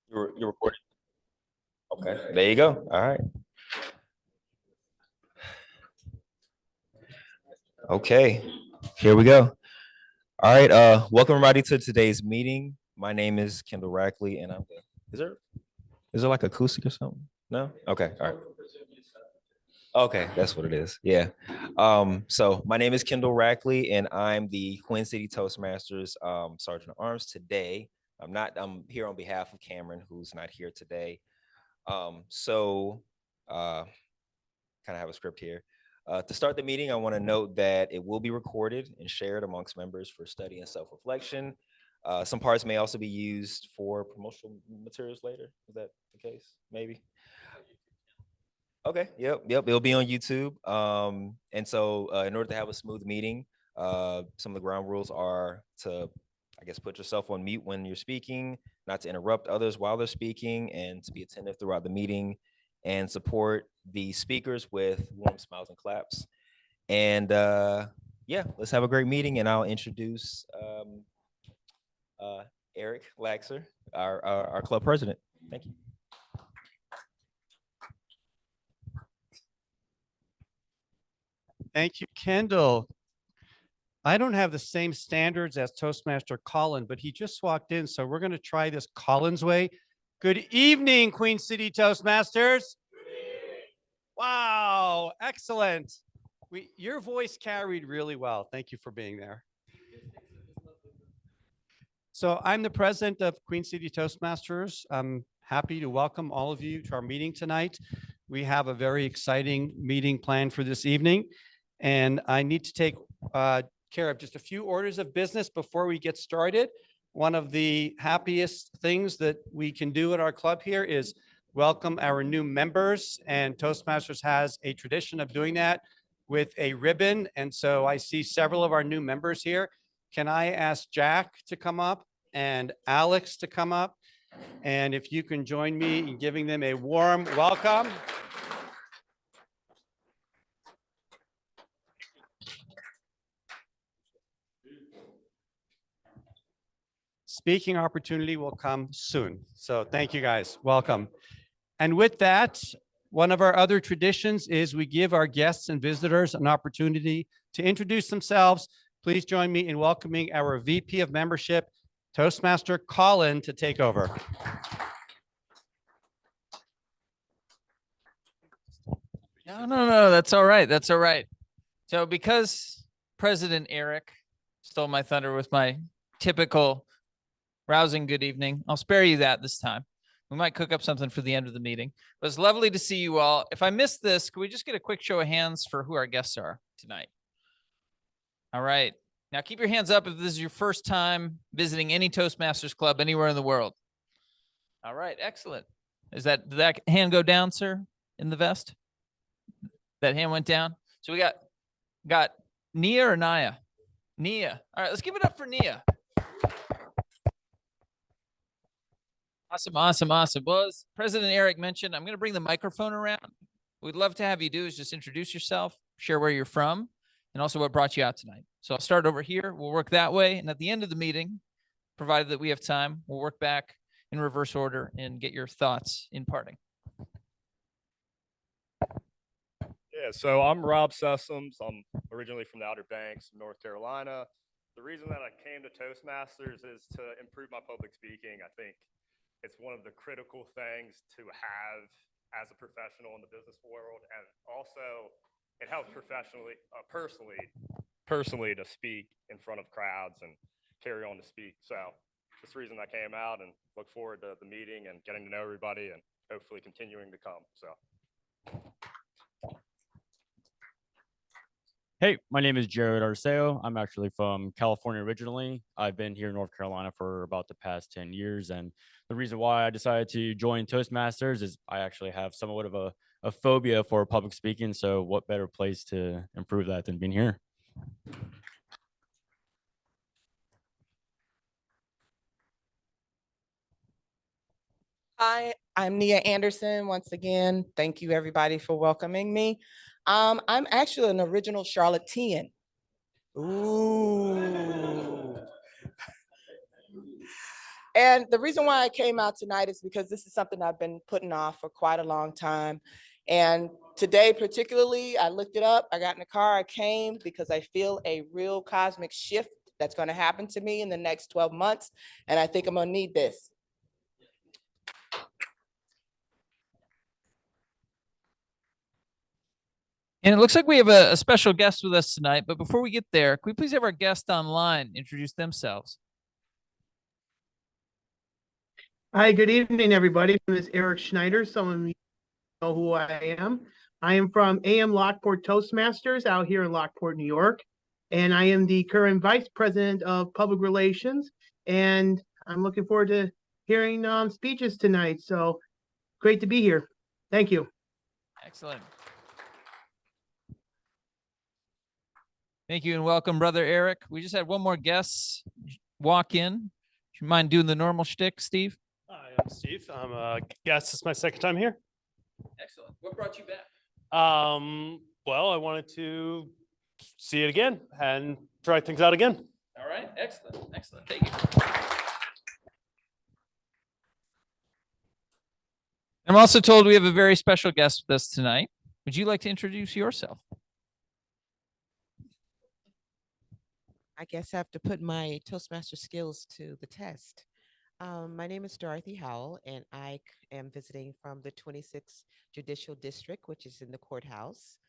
You're recording. Okay, there you go. All right. Okay, here we go. All right, welcome everybody to today's meeting. My name is Kendall Rackley, and is there like acoustic or something? No? Okay, all right. Okay, that's what it is. Yeah. So my name is Kendall Rackley, and I'm the Queen City Toastmasters Sergeant at Arms today. I'm here on behalf of Cameron, who's not here today. So kind of have a script here. To start the meeting, I want to note that it will be recorded and shared amongst members for study and self-reflection. Some parts may also be used for promotional materials later. Is that the case? Maybe. Okay. Yep. It'll be on YouTube. And so in order to have a smooth meeting, some of the ground rules are to, I guess, put yourself on mute when you're speaking, not to interrupt others while they're speaking, and to be attentive throughout the meeting and support the speakers with warm smiles and claps. And yeah, let's have a great meeting. And I'll introduce Eric Laxer, our club president. Thank you. Thank you, Kendall. I don't have the same standards as Toastmaster Colin, but he just walked in, so we're going to try this Colin's way. Good evening, Queen City Toastmasters. Wow, excellent. Your voice carried really well. Thank you for being there. So I'm the president of Queen City Toastmasters. I'm happy to welcome all of you to our meeting tonight. We have a very exciting meeting planned for this evening, and I need to take care of just a few orders of business before we get started. One of the happiest things that we can do at our club here is welcome our new members, and Toastmasters has a tradition of doing that with a ribbon. And so I see several of our new members here. Can I ask Jack to come up and Alex to come up? And if you can join me in giving them a warm welcome. Speaking opportunity will come soon. So thank you guys. Welcome. And with that, one of our other traditions is we give our guests and visitors an opportunity to introduce themselves. Please join me in welcoming our VP of Membership, Toastmaster Colin, to take over. No, that's all right. That's all right. So because President Eric stole my thunder with my typical rousing good evening, I'll spare you that this time. We might cook up something for the end of the meeting. But it's lovely to see you all. If I missed this, can we just get a quick show of hands for who our guests are tonight? All right. Now keep your hands up if this is your first time visiting any Toastmasters club anywhere in the world. All right, excellent. Did that hand go down, sir, in the vest? That hand went down. So we got Nia or Naya? Nia. All right, let's give it up for Nia. Awesome. Well, as President Eric mentioned, I'm going to bring the microphone around. We'd love to have you do is just introduce yourself, share where you're from, and also what brought you out tonight. So I'll start over here. We'll work that way. And at the end of the meeting, provided that we have time, we'll work back in reverse order and get your thoughts in parting. Yeah, so I'm Rob Sessoms. I'm originally from the Outer Banks, North Carolina. The reason that I came to Toastmasters is to improve my public speaking. I think it's one of the critical things to have as a professional in the business world, and also it helps personally to speak in front of crowds and carry on to speak. So that's the reason I came out, and look forward to the meeting and getting to know everybody and hopefully continuing to come. So. Hey, my name is Jared Arceo. I'm actually from California originally. I've been here in North Carolina for about the past 10 years. And the reason why I decided to join Toastmasters is I actually have somewhat of a phobia for public speaking. So what better place to improve that than being here? Hi, I'm Nia Anderson. Once again, thank you everybody for welcoming me. I'm actually an original Charlottean. Ooh. And the reason why I came out tonight is because this is something I've been putting off for quite a long time. And today particularly, I looked it up, I got in the car, I came because I feel a real cosmic shift that's going to happen to me in the next 12 months. And I think I'm going to need this. And it looks like we have a special guest with us tonight. But before we get there, can we please have our guest online introduce themselves? Hi, good evening, everybody. My name is Eric Schneider. Some of you know who I am. I am from AM Lockport Toastmasters out here in Lockport, New York. And I am the current Vice President of Public Relations. And I'm looking forward to hearing speeches tonight. So great to be here. Thank you. Excellent. Thank you and welcome, Brother Eric. We just had one more guest walk in. Do you mind doing the normal shtick, Steve? Hi, I'm Steve. I'm a guest. It's my second time here. Excellent. What brought you back? Well, I wanted to see it again and try things out again. All right. Excellent. Excellent. Thank you. I'm also told we have a very special guest with us tonight. Would you like to introduce yourself? I guess I have to put my Toastmaster skills to the test. My name is Dorothy Howell, and I am visiting from the 26th Judicial District, which is in the courthouse.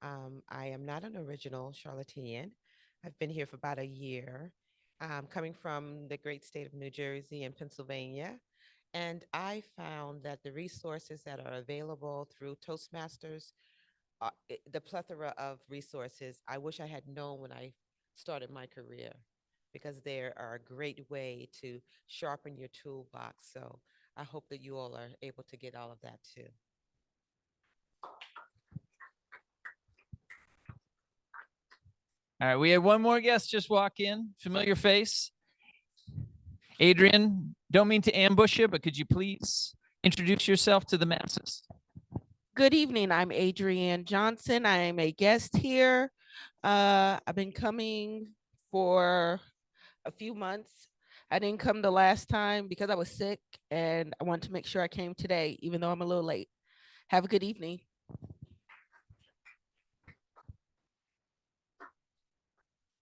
I am not an original Charlottean. I've been here for about a year, coming from the great state of New Jersey and Pennsylvania. And I found that the resources that are available through Toastmasters, the plethora of resources, I wish I had known when I started my career, because they are a great way to sharpen your toolbox. So I hope that you all are able to get all of that too. All right. We have one more guest just walk in. Familiar face. Adrian, don't mean to ambush you, but could you please introduce yourself to the masses? Good evening. I'm Adrienne Johnson. I am a guest here. I've been coming for a few months. I didn't come the last time because I was sick, and I wanted to make sure I came today, even though I'm a little late. Have a good evening.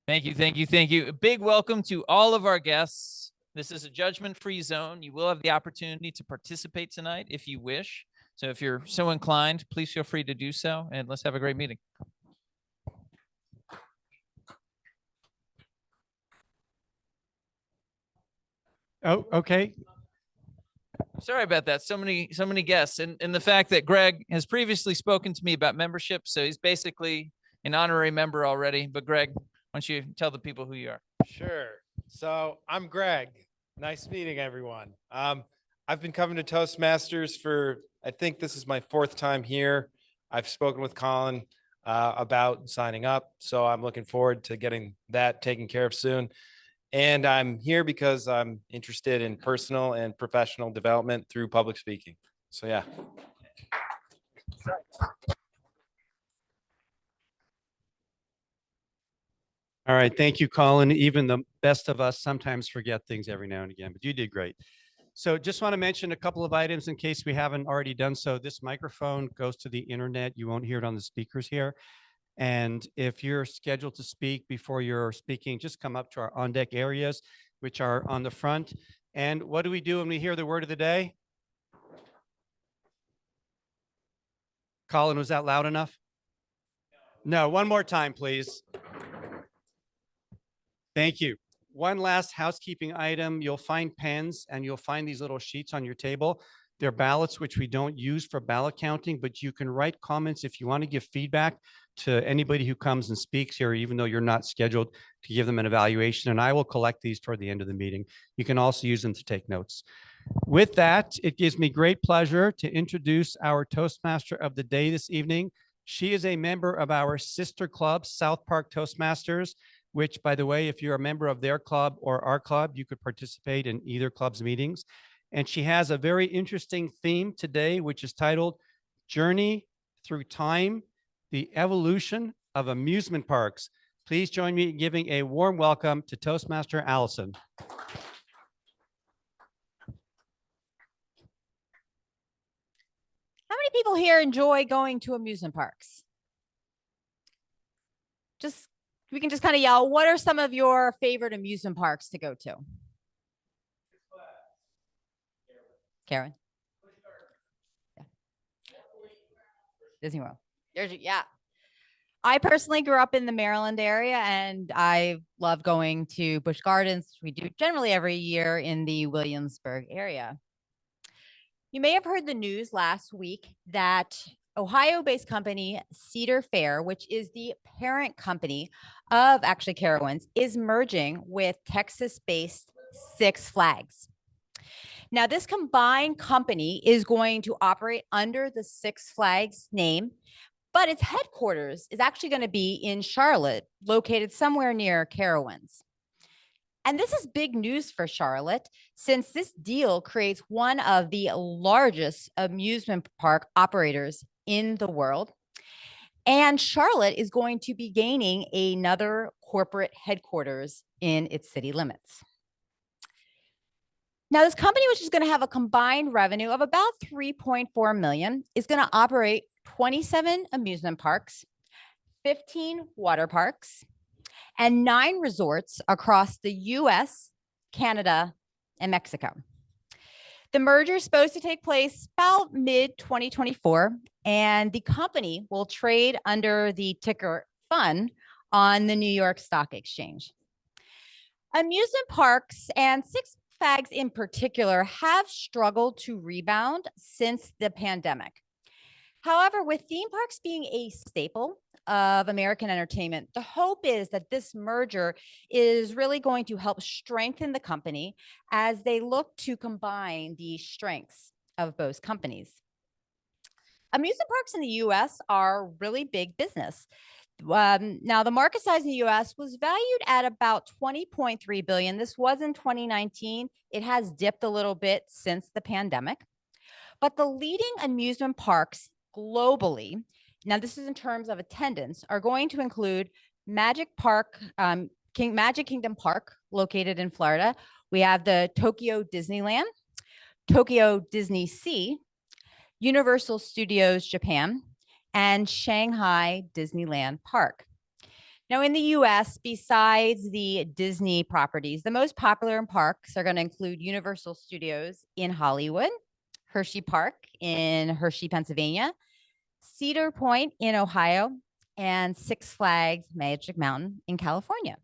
Thank you, thank you, thank you. A big welcome to all of our guests. This is a judgment-free zone. You will have the opportunity to participate tonight if you wish. So if you're so inclined, please feel free to do so, and let's have a great meeting. Oh, okay. Sorry about that. So many guests. And the fact that Greg has previously spoken to me about membership. So he's basically an honorary member already. But Greg, why don't you tell the people who you are? Sure. So I'm Greg. Nice meeting everyone. I've been coming to Toastmasters for, I think this is my 4th time here. I've spoken with Colin about signing up. So I'm looking forward to getting that taken care of soon. And I'm here because I'm interested in personal and professional development through public speaking. So yeah. All right. Thank you, Colin. Even the best of us sometimes forget things every now and again, but you did great. So just want to mention a couple of items in case we haven't already done so. This microphone goes to the internet. You won't hear it on the speakers here. And if you're scheduled to speak before you're speaking, just come up to our on deck areas, which are on the front. And what do we do when we hear the word of the day? Colin, was that loud enough? No, one more time, please. Thank you. One last housekeeping item. You'll find pens and you'll find these little sheets on your table. They're ballots, which we don't use for ballot counting, but you can write comments if you want to give feedback to anybody who comes and speaks here, even though you're not scheduled to give them an evaluation. And I will collect these toward the end of the meeting. You can also use them to take notes. With that, it gives me great pleasure to introduce our Toastmaster of the day this evening. She is a member of our sister club, South Park Toastmasters, which, by the way, if you're a member of their club or our club, you could participate in either club's meetings. And she has a very interesting theme today, which is titled Journey Through Time, the Evolution of Amusement Parks. Please join me in giving a warm welcome to Toastmaster Allison. many people here enjoy going to amusement parks? We can just kind of yell, what are some of your favorite amusement parks to go to? Karen? Yeah. Disney World. Yeah. I personally grew up in the Maryland area, and I love going to Busch Gardens. We do generally every year in the Williamsburg area. You may have heard the news last week that Ohio-based company Cedar Fair, which is the parent company of actually Carowinds, is merging with Texas-based Six Flags. Now, this combined company is going to operate under the Six Flags name, but its headquarters is actually going to be in Charlotte, located somewhere near Carowinds. And this is big news for Charlotte, since this deal creates one of the largest amusement park operators in the world. And Charlotte is going to be gaining another corporate headquarters in its city limits. Now, this company, which is going to have a combined revenue of about 3.4 million, is going to operate 27 amusement parks, 15 water parks, and 9 resorts across the US, Canada, and Mexico. The merger is supposed to take place about mid-2024, and the company will trade under the ticker FUN on the New York Stock Exchange. Amusement parks, and Six Flags in particular, have struggled to rebound since the pandemic. However, with theme parks being a staple of American entertainment, the hope is that this merger is really going to help strengthen the company as they look to combine the strengths of both companies. Amusement parks in the US are really big business. Now, the market size in the US was valued at about 20.3 billion. This was in 2019. It has dipped a little bit since the pandemic. But the leading amusement parks globally, now this is in terms of attendance, are going to include Magic Kingdom Park, located in Florida. We have the Tokyo Disneyland, Tokyo Disney Sea, Universal Studios Japan, and Shanghai Disneyland Park. Now, in the US, besides the Disney properties, the most popular parks are going to include Universal Studios in Hollywood, Hershey Park in Hershey, Pennsylvania, Cedar Point in Ohio, and Six Flags Magic Mountain in California.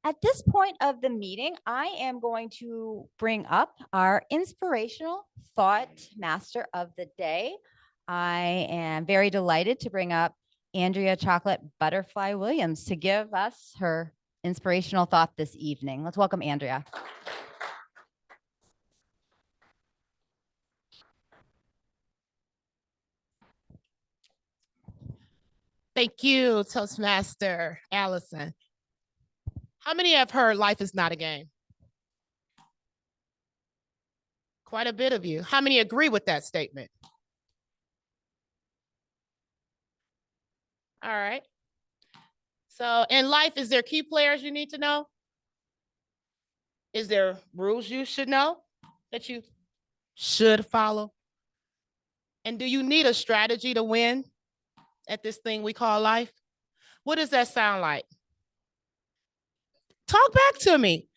At this point of the meeting, I am going to bring up our inspirational thought master of the day. I am very delighted to bring up Andrea Chocolate Butterfly Williams to give us her inspirational thought this evening. Let's welcome Andrea. Thank you, Toastmaster Allison. How many have heard life is not a game? Quite a bit of you. How many agree with that statement? All right. So in life, is there key players you need to know? Is there rules you should know that you should follow? And do you need a strategy to win at this thing we call life? What does that sound like? Talk back to me.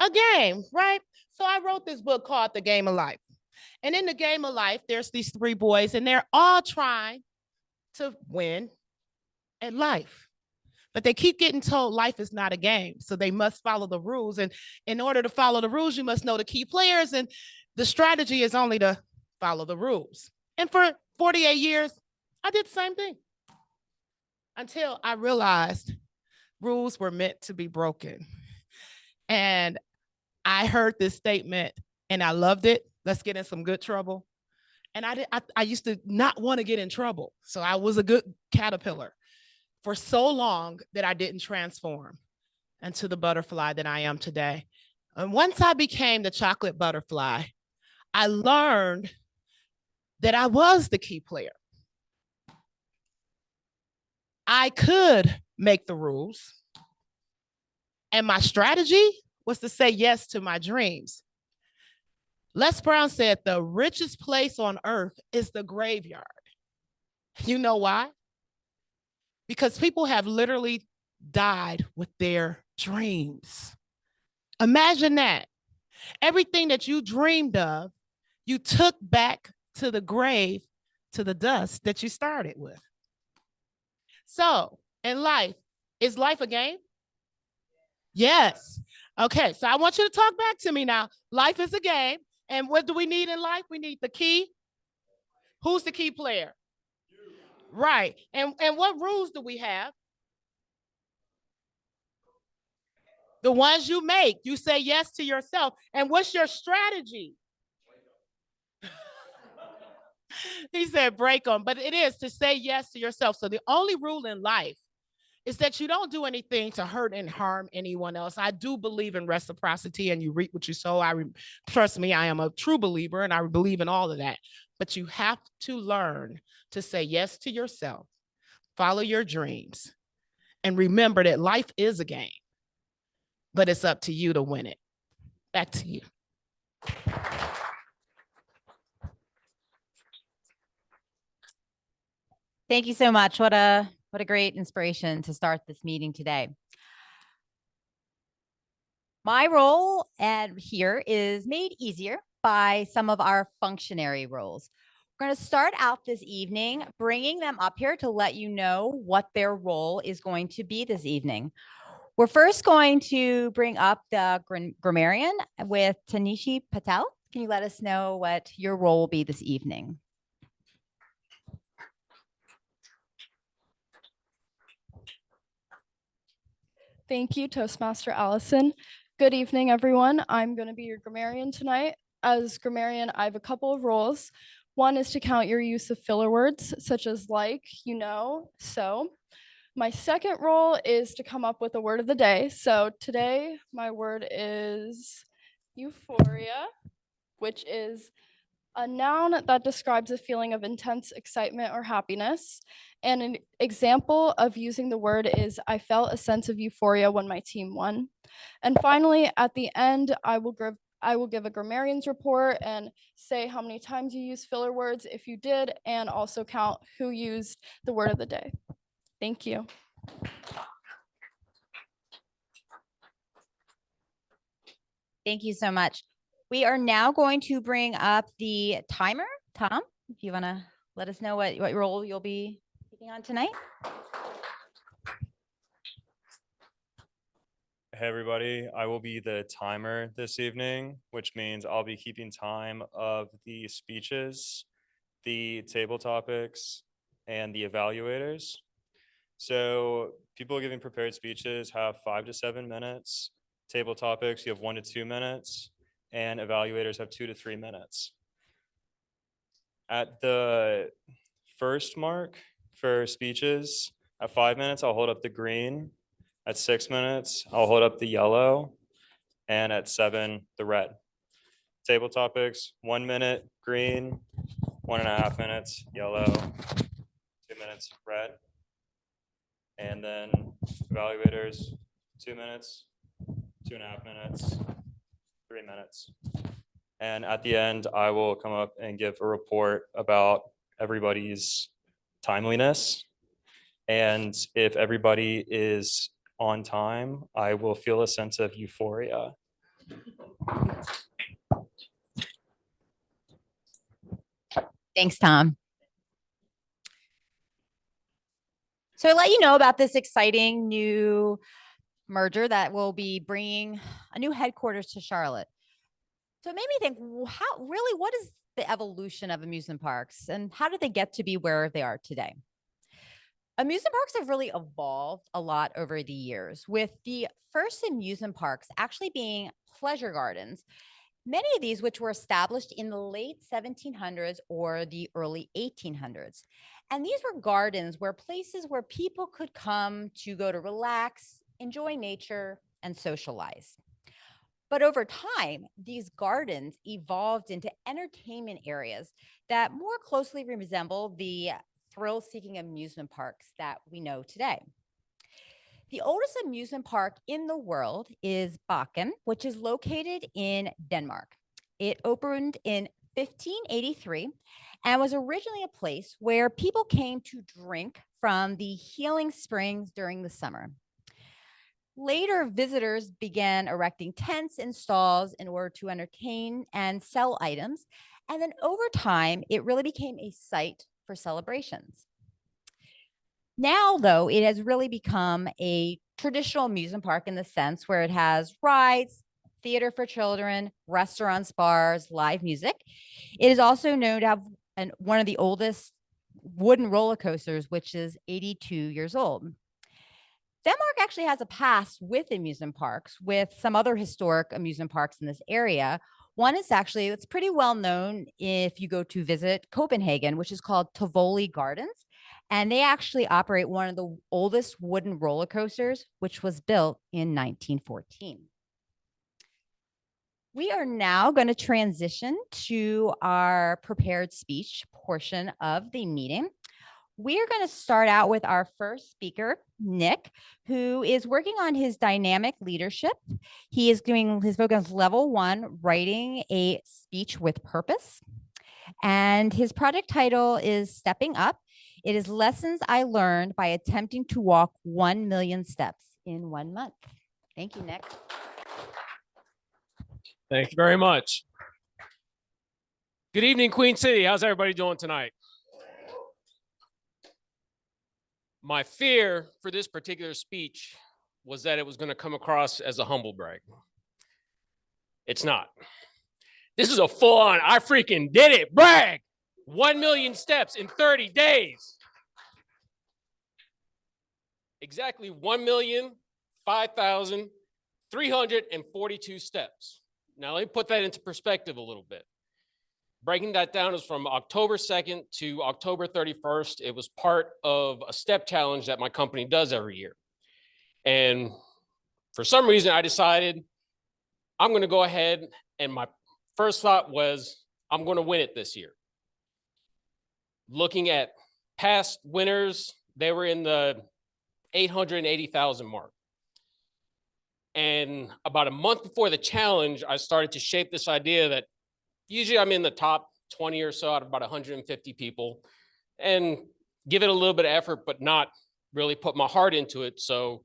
A game, right? So I wrote this book called The Game of Life. And in the game of life, there's these 3 boys, and they're all trying to win at life. But they keep getting told life is not a game, so they must follow the rules. And in order to follow the rules, you must know the key players, and the strategy is only to follow the rules. And for 48 years, I did the same thing until I realized rules were meant to be broken. And I heard this statement and I loved it. Let's get in some good trouble. And I used to not want to get in trouble. So I was a good caterpillar for so long that I didn't transform into the butterfly that I am today. And once I became the chocolate butterfly, I learned that I was the key player. I could make the rules. And my strategy was to say yes to my dreams. Les Brown said the richest place on earth is the graveyard. You know why? Because people have literally died with their dreams. Imagine that. Everything that you dreamed of, you took back to the grave, to the dust that you started with. So in life, is life a game? Yes. Okay, so I want you to talk back to me now. Life is a game. And what do we need in life? We need the key. Who's the key player? Right. And what rules do we have? The ones you make. You say yes to yourself. And what's your strategy? He said break them, but it is to say yes to yourself. So the only rule in life is that you don't do anything to hurt and harm anyone else. I do believe in reciprocity, and you reap what you sow. Trust me, I am a true believer, and I believe in all of that. But you have to learn to say yes to yourself, follow your dreams, and remember that life is a game, but it's up to you to win it. Back to you. Thank you so much. What a great inspiration to start this meeting today. My role here is made easier by some of our functionary roles. We're going to start out this evening bringing them up here to let you know what their role is going to be this evening. We're first going to bring up the grammarian with Tanishi Patel. Can you let us know what your role will be this evening? Thank you, Toastmaster Allison. Good evening, everyone. I'm going to be your grammarian tonight. As grammarian, I have a couple of roles. One is to count your use of filler words, such as like, you know, so. My second role is to come up with a word of the day. So today, my word is euphoria, which is a noun that describes a feeling of intense excitement or happiness. And an example of using the word is, I felt a sense of euphoria when my team won. And finally, at the end, I will give a grammarian's report and say how many times you use filler words if you did, and also count who used the word of the day. Thank you. Thank you so much. We are now going to bring up the timer. Tom, if you want to let us know what role you'll be taking on tonight. Hey everybody, I will be the timer this evening, which means I'll be keeping time of the speeches, the table topics, and the evaluators. So people giving prepared speeches have 5 to 7 minutes. Table topics, you have 1 to 2 minutes, and evaluators have 2 to 3 minutes. At the first mark for speeches, at 5 minutes, I'll hold up the green. At 6 minutes, I'll hold up the yellow. And at 7, the red. Table topics, 1 minute, green, 1.5 minutes, yellow, 2 minutes, red. And then evaluators, 2 minutes, 2.5 minutes, 3 minutes. And at the end, I will come up and give a report about everybody's timeliness. And if everybody is on time, I will feel a sense of euphoria. Thanks, Tom. So I let you know about this exciting new merger that will be bringing a new headquarters to Charlotte. So it made me think, what is the evolution of amusement parks and how did they get to be where they are today? Amusement parks have really evolved a lot over the years, with the first amusement parks actually being pleasure gardens. Many of these which were established in the late 1700s or the early 1800s. And these were gardens places where people could come to go to relax, enjoy nature, and socialize. But over time, these gardens evolved into entertainment areas that more closely resemble the thrill-seeking amusement parks that we know today. The oldest amusement park in the world is Bakken, which is located in Denmark. It opened in 1583 and was originally a place where people came to drink from the healing springs during the summer. Later, visitors began erecting tents and stalls in order to entertain and sell items. And then over time, it really became a site for celebrations. Now, though, it has really become a traditional amusement park in the sense where it has rides, theater for children, restaurants, bars, live music. It is also known to have one of the oldest wooden roller coasters, which is 82 years old. Denmark actually has a past with amusement parks, with some other historic amusement parks in this area. One is actually, it's pretty well known if you go to visit Copenhagen, which is called Tivoli Gardens. And they actually operate one of the oldest wooden roller coasters, which was built in 1914. We are now going to transition to our prepared speech portion of the meeting. We are going to start out with our first speaker, Nick, who is working on his dynamic leadership. He is doing his focus level 1, writing a speech with purpose. And his project title is Stepping Up. It is lessons I learned by attempting to walk 1 million steps in 1 month. Thank you, Nick. Thank you very much. Good evening, Queen City. How's everybody doing tonight? My fear for this particular speech was that it was going to come across as a humble brag. It's not. This is a full-on, I freaking did it, brag. 1 million steps in 30 days. Exactly 1,005,342 steps. Now, let me put that into perspective a little bit. Breaking that down is from October 2nd to October 31st. It was part of a step challenge that my company does every year. And for some reason, I decided I'm going to go ahead, and my first thought was, I'm going to win it this year. Looking at past winners, they were in the 880,000 mark. And about a month before the challenge, I started to shape this idea that usually I'm in the top 20 or so out of about 150 people, and give it a little bit of effort, but not really put my heart into it. So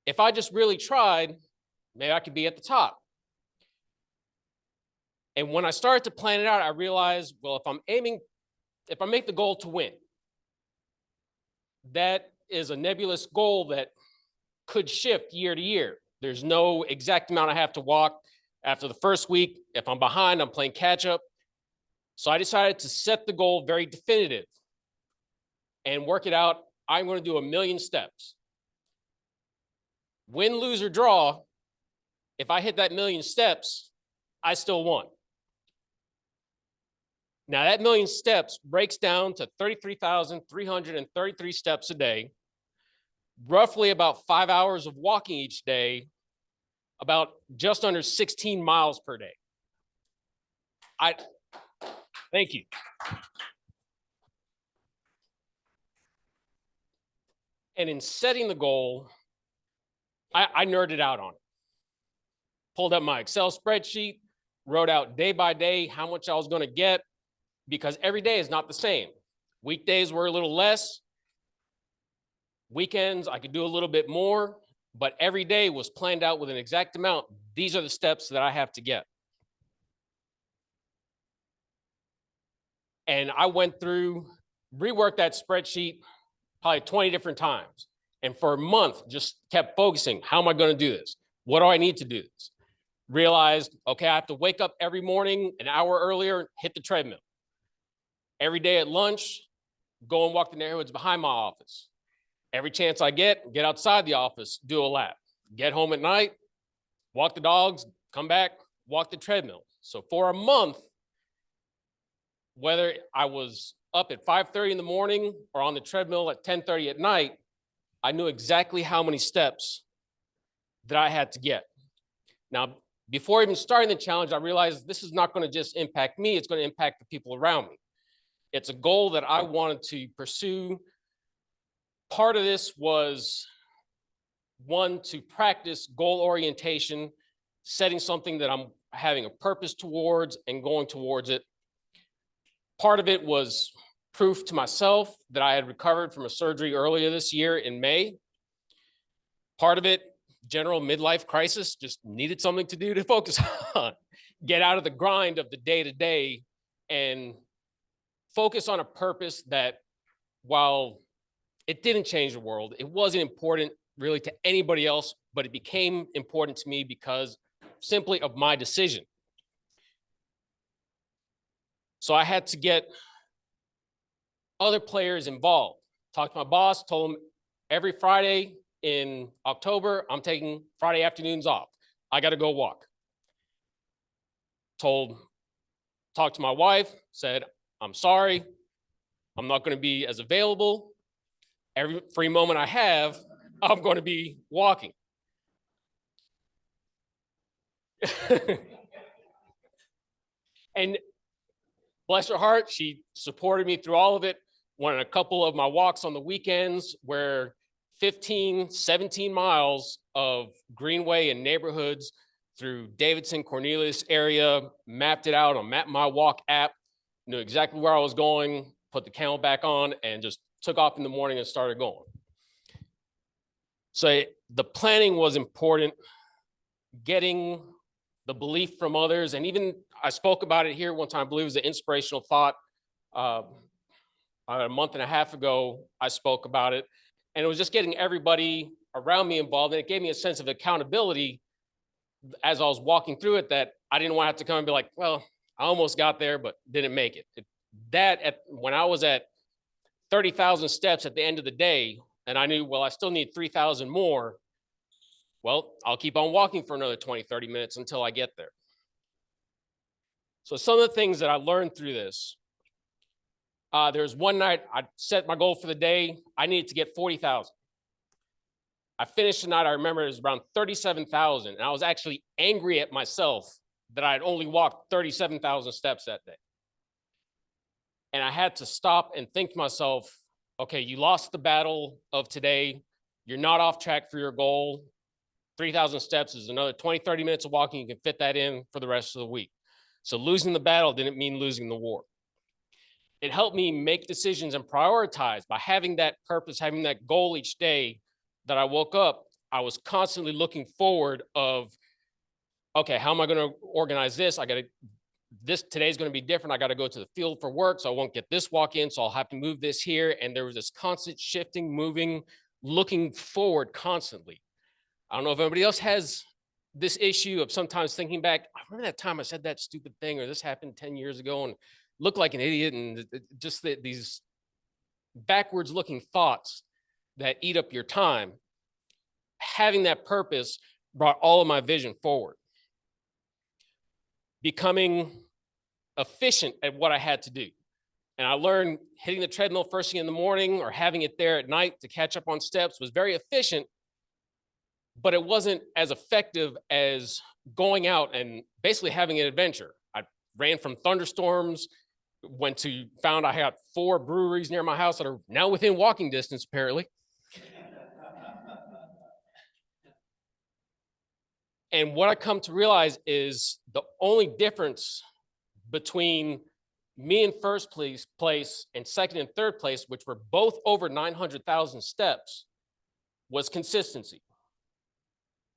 if I just really tried, maybe I could be at the top. And when I started to plan it out, I realized, well, if I make the goal to win, that is a nebulous goal that could shift year to year. There's no exact amount I have to walk. After the first week, if I'm behind, I'm playing catch up. So I decided to set the goal very definitive and work it out. I'm going to do 1 million steps. Win, lose, or draw, if I hit that 1 million steps, I still won. Now that 1 million steps breaks down to 33,333 steps a day, roughly about 5 hours of walking each day, about just under 16 miles per day. Thank you. And in setting the goal, I nerded out on it. Pulled up my Excel spreadsheet, wrote out day by day how much I was going to get, because every day is not the same. Weekdays were a little less. Weekends, I could do a little bit more, but every day was planned out with an exact amount. These are the steps that I have to get. And I went through, reworked that spreadsheet probably 20 different times. And for a month, just kept focusing. How am I going to do this? What do I need to do this? Realized, okay, I have to wake up every morning an hour earlier, hit the treadmill. Every day at lunch, go and walk the neighborhoods behind my office. Every chance I get outside the office, do a lap. Get home at night, walk the dogs, come back, walk the treadmill. So for a month, whether I was up at 5:30 in the morning or on the treadmill at 10:30 at night, I knew exactly how many steps that I had to get. Now, before even starting the challenge, I realized this is not going to just impact me, it's going to impact the people around me. It's a goal that I wanted to pursue. Part of this was, one, to practice goal orientation, setting something that I'm having a purpose towards and going towards it. Part of it was proof to myself that I had recovered from a surgery earlier this year in May. Part of it, general midlife crisis, just needed something to do to focus on, get out of the grind of the day-to-day and focus on a purpose that, while it didn't change the world, it wasn't important really to anybody else, but it became important to me because simply of my decision. So I had to get other players involved. Talked to my boss, told him every Friday in October, I'm taking Friday afternoons off. I got to go walk. Talked to my wife, said, I'm sorry, I'm not going to be as available. Every free moment I have, I'm going to be walking. And bless her heart, she supported me through all of it. Went on a couple of my walks on the weekends where 15, 17 miles of greenway and neighborhoods through Davidson, Cornelius area, mapped it out on Map My Walk app, knew exactly where I was going, put the camel back on, and just took off in the morning and started going. So the planning was important, getting the belief from others. And even I spoke about it here one time, I believe it was an inspirational thought. A month and a half ago, I spoke about it, and it was just getting everybody around me involved. And it gave me a sense of accountability as I was walking through it, that I didn't want to have to come and be like, well, I almost got there, but didn't make it. When I was at 30,000 steps at the end of the day, and I knew, well, I still need 3,000 more. Well, I'll keep on walking for another 20, 30 minutes until I get there. So some of the things that I learned through this, there's one night I set my goal for the day. I needed to get 40,000. I finished the night, I remember it was around 37,000. And I was actually angry at myself that I had only walked 37,000 steps that day. And I had to stop and think to myself, okay, you lost the battle of today. You're not off track for your goal. 3,000 steps is another 20, 30 minutes of walking. You can fit that in for the rest of the week. So losing the battle didn't mean losing the war. It helped me make decisions and prioritize by having that purpose, having that goal each day that I woke up. I was constantly looking forward of, okay, how am I going to organize this? Today's going to be different. I got to go to the field for work, so I won't get this walk in. So I'll have to move this here. And there was this constant shifting, moving, looking forward constantly. I don't know if anybody else has this issue of sometimes thinking back, I remember that time I said that stupid thing, or this happened 10 years ago and looked like an idiot, and just these backwards looking thoughts that eat up your time. Having that purpose brought all of my vision forward. Becoming efficient at what I had to do. And I learned hitting the treadmill first thing in the morning or having it there at night to catch up on steps was very efficient, but it wasn't as effective as going out and basically having an adventure. I ran from thunderstorms, found I had 4 breweries near my house that are now within walking distance, apparently. And what I come to realize is the only difference between me in first place and second and third place, which were both over 900,000 steps, was consistency.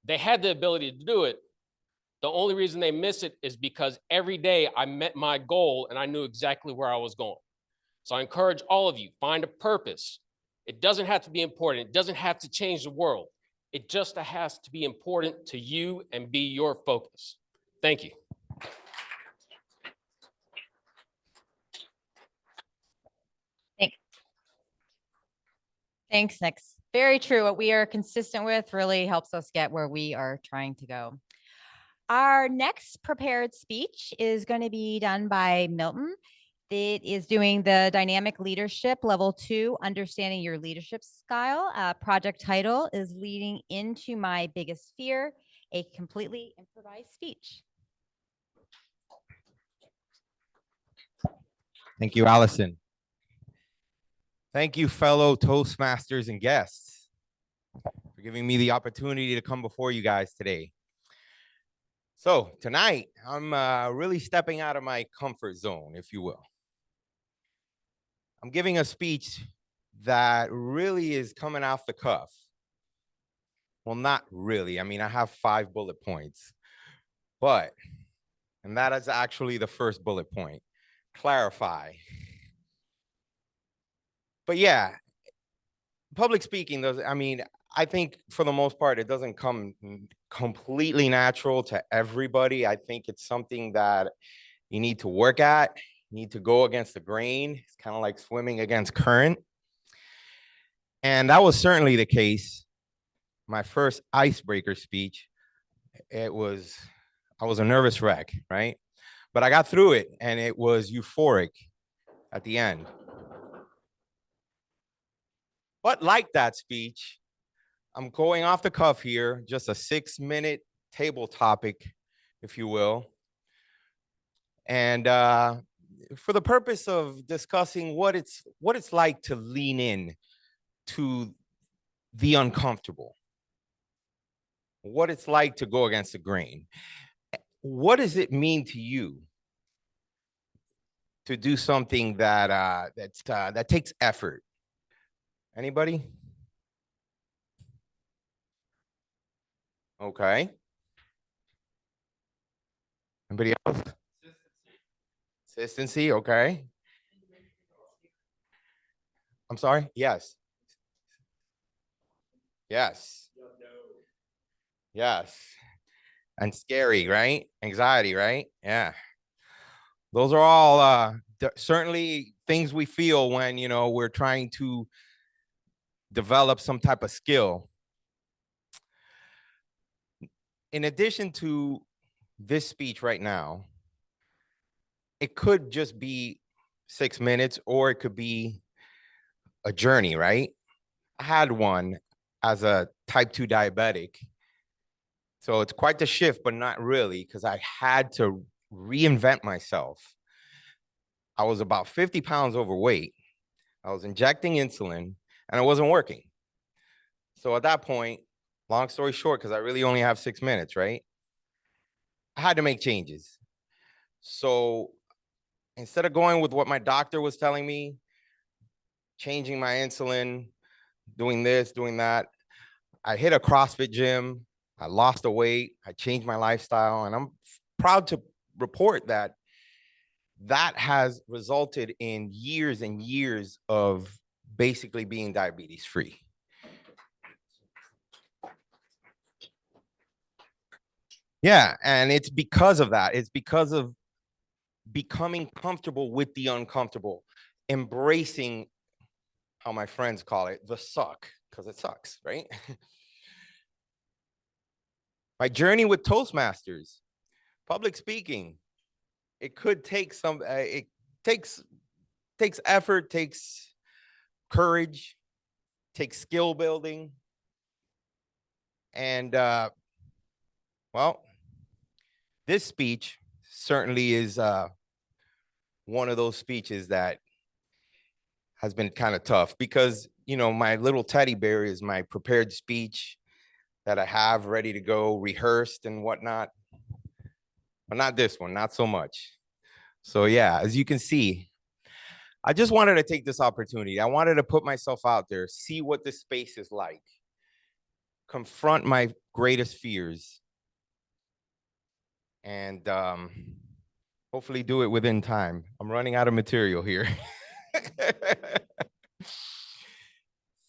They had the ability to do it. The only reason they miss it is because every day I met my goal and I knew exactly where I was going. So I encourage all of you, find a purpose. It doesn't have to be important. It doesn't have to change the world. It just has to be important to you and be your focus. Thank you. Thanks, Nick. Very true. What we are consistent with really helps us get where we are trying to go. Our next prepared speech is going to be done by Milton. It is doing the dynamic leadership level 2, understanding your leadership style. Project title is Leading into My Biggest Fear, a completely improvised speech. Thank you, Allison. Thank you, fellow Toastmasters and guests, for giving me the opportunity to come before you guys today. So tonight, I'm really stepping out of my comfort zone, if you will. I'm giving a speech that really is coming off the cuff. Well, not really. I mean, I have 5 bullet points, and that is actually the first bullet point, clarify. But yeah, public speaking does, I mean, I think for the most part, it doesn't come completely natural to everybody. I think it's something that you need to work at. You need to go against the grain. It's kind of like swimming against current. And that was certainly the case. My first icebreaker speech, I was a nervous wreck, right? But I got through it and it was euphoric at the end. But like that speech, I'm going off the cuff here, just a 6-minute table topic, if you will. And for the purpose of discussing what it's like to lean in to the uncomfortable, what it's like to go against the grain. What does it mean to you to do something that that takes effort? Anybody? Okay. Anybody else? Consistency, okay. I'm sorry? Yes. Yes. Yes. And scary, right? Anxiety, right? Yeah. Those are all certainly things we feel when, you know, we're trying to develop some type of skill. In addition to this speech right now, it could just be 6 minutes or it could be a journey, right? I had one as a type 2 diabetic. So it's quite the shift, but not really, because I had to reinvent myself. I was about 50 pounds overweight. I was injecting insulin and it wasn't working. So at that point, long story short, because I really only have 6 minutes, right? I had to make changes. So instead of going with what my doctor was telling me, changing my insulin, doing this, doing that, I hit a CrossFit gym. I lost the weight. I changed my lifestyle. And I'm proud to report that that has resulted in years and years of basically being diabetes free. Yeah, and it's because of that. It's because of becoming comfortable with the uncomfortable, embracing, how my friends call it, the suck, because it sucks, right? My journey with Toastmasters, public speaking, it could take some, it takes effort, takes courage, takes skill building. And well, this speech certainly is one of those speeches that has been kind of tough because, you know, my little teddy bear is my prepared speech that I have ready to go, rehearsed and whatnot, but not this one, not so much. So yeah, as you can see, I just wanted to take this opportunity. I wanted to put myself out there, see what this space is like, confront my greatest fears, and hopefully do it within time. I'm running out of material here.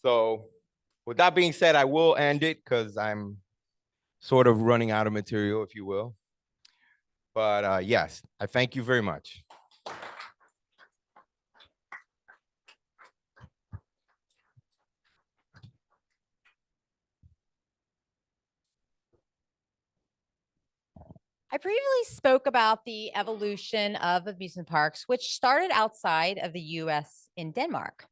So with that being said, I will end it because I'm sort of running out of material, if you will. But yes, I thank you very much. I previously spoke about the evolution of amusement parks, which started outside of the US in Denmark.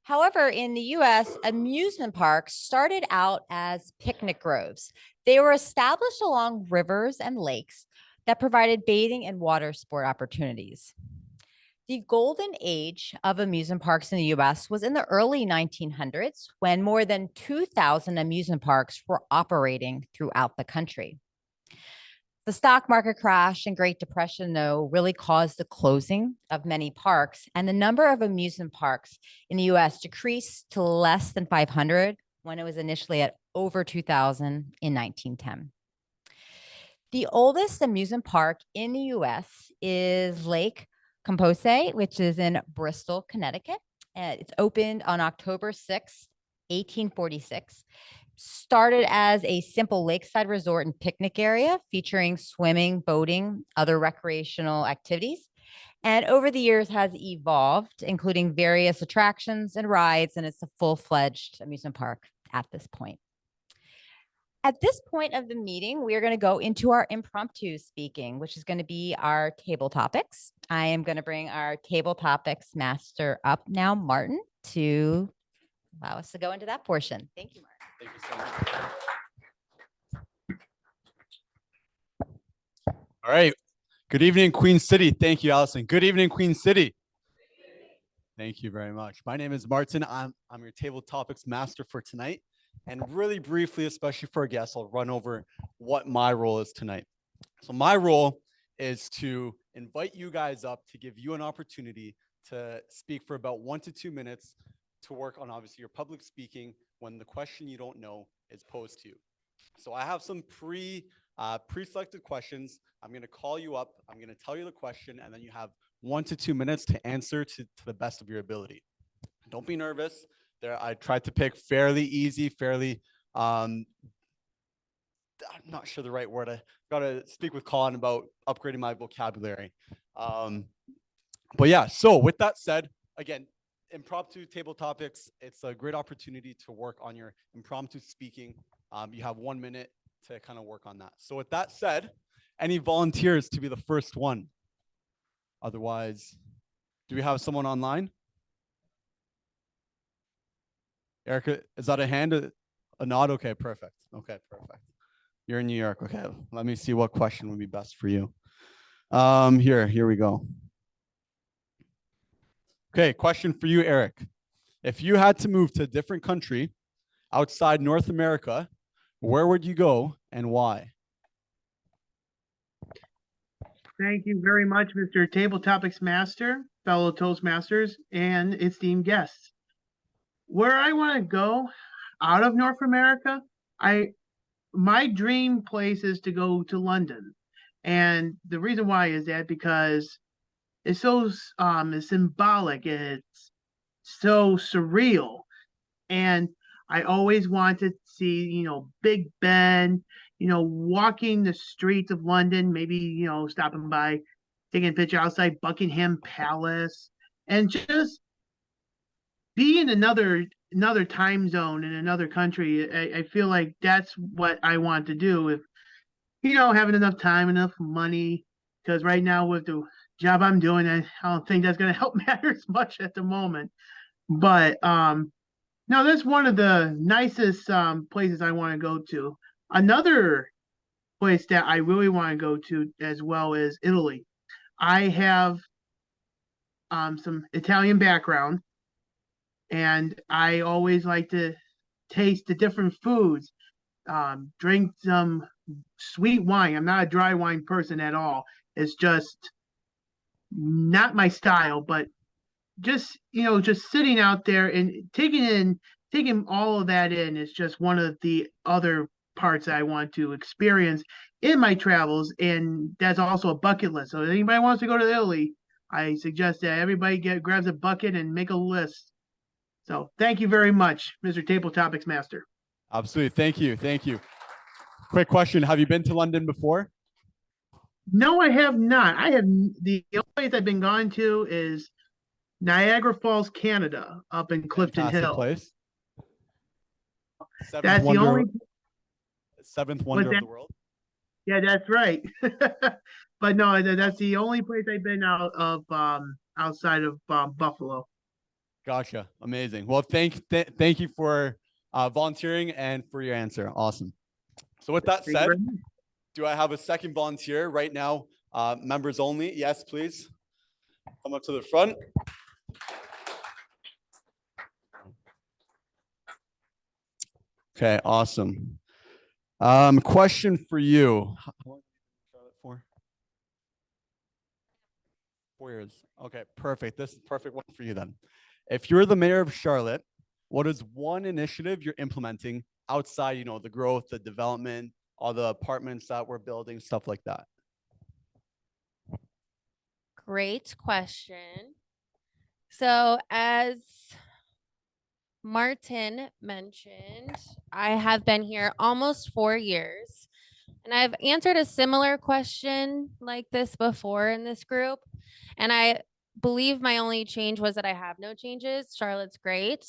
However, in the US, amusement parks started out as picnic groves. They were established along rivers and lakes that provided bathing and water sport opportunities. The golden age of amusement parks in the US was in the early 1900s when more than 2,000 amusement parks were operating throughout the country. The stock market crash and Great Depression, though, really caused the closing of many parks, and the number of amusement parks in the US decreased to less than 500 when it was initially at over 2,000 in 1910. The oldest amusement park in the US is Lake Compost, which is in Bristol, Connecticut. It's opened on October 6th, 1846. Started as a simple lakeside resort and picnic area featuring swimming, boating, other recreational activities. And over the years has evolved, including various attractions and rides, and it's a full-fledged amusement park at this point. At this point of the meeting, we are going to go into our impromptu speaking, which is going to be our table topics. I am going to bring our table topics master up now, Martin, to allow us to go into that portion. Thank you, Martin. Thank you so much. All right. Good evening, Queen City. Thank you, Allison. Good evening, Queen City. Thank you very much. My name is Martin. I'm your table topics master for tonight. And really briefly, especially for a guest, I'll run over what my role is tonight. So my role is to invite you guys up to give you an opportunity to speak for about 1 to 2 minutes to work on obviously your public speaking when the question you don't know is posed to you. So I have some pre-selected questions. I'm going to call you up. I'm going to tell you the question, and then you have 1 to 2 minutes to answer to the best of your ability. Don't be nervous. I tried to pick fairly easy, I'm not sure the right word. I got to speak with Colin about upgrading my vocabulary. But yeah, so with that said, again, impromptu table topics, it's a great opportunity to work on your impromptu speaking. You have 1 minute to kind of work on that. So with that said, any volunteers to be the first one? Otherwise, do we have someone online? Erica, is that a hand? A nod? Okay, perfect. Okay, perfect. You're in New York. Okay, let me see what question would be best for you. Here we go. Okay, question for you, Eric. If you had to move to a different country outside North America, where would you go and why? Thank you very much, Mr. Table Topics Master, fellow Toastmasters, and esteemed guests. Where I want to go out of North America, my dream place is to go to London. And the reason why is that because it's so it's symbolic, it's so surreal. And I always wanted to see, Big Ben, walking the streets of London, maybe, stopping by, taking a picture outside Buckingham Palace, and just be in another time zone in another country. I feel like that's what I want to do if, having enough time, enough money, because right now with the job I'm doing, I don't think that's going to help matters much at the moment. But no, that's one of the nicest places I want to go to. Another place that I really want to go to as well is Italy. I have some Italian background, and I always like to taste the different foods, drink some sweet wine. I'm not a dry wine person at all. It's just not my style, but just sitting out there and taking all of that in is just one of the other parts I want to experience in my travels, and that's also a bucket list. So if anybody wants to go to Italy, I suggest that everybody grabs a bucket and make a list. So thank you very much, Mr. Table Topics Master. Absolutely. Thank you. Thank you. Quick question. Have you been to London before? No, I have not. The only place I've been gone to is Niagara Falls, Canada, up in Clifton Fantastic Hill. Place. That's the only. Seventh wonder of the world. Yeah, that's right. But no, that's the only place I've been out of outside of Buffalo. Gotcha. Amazing. Well, thank you for volunteering and for your answer. Awesome. So with that said, do I have a second volunteer right now? Members only. Yes, please. Come up to the front. Okay, awesome. Question for you. 4 years. Okay, perfect. This is the perfect one for you then. If you're the mayor of Charlotte, what is one initiative you're implementing outside, the growth, the development, all the apartments that we're building, stuff like that? Great question. So, as Martin mentioned, I have been here almost 4 years, and I've answered a similar question like this before in this group. And I believe my only change was that I have no changes. Charlotte's great.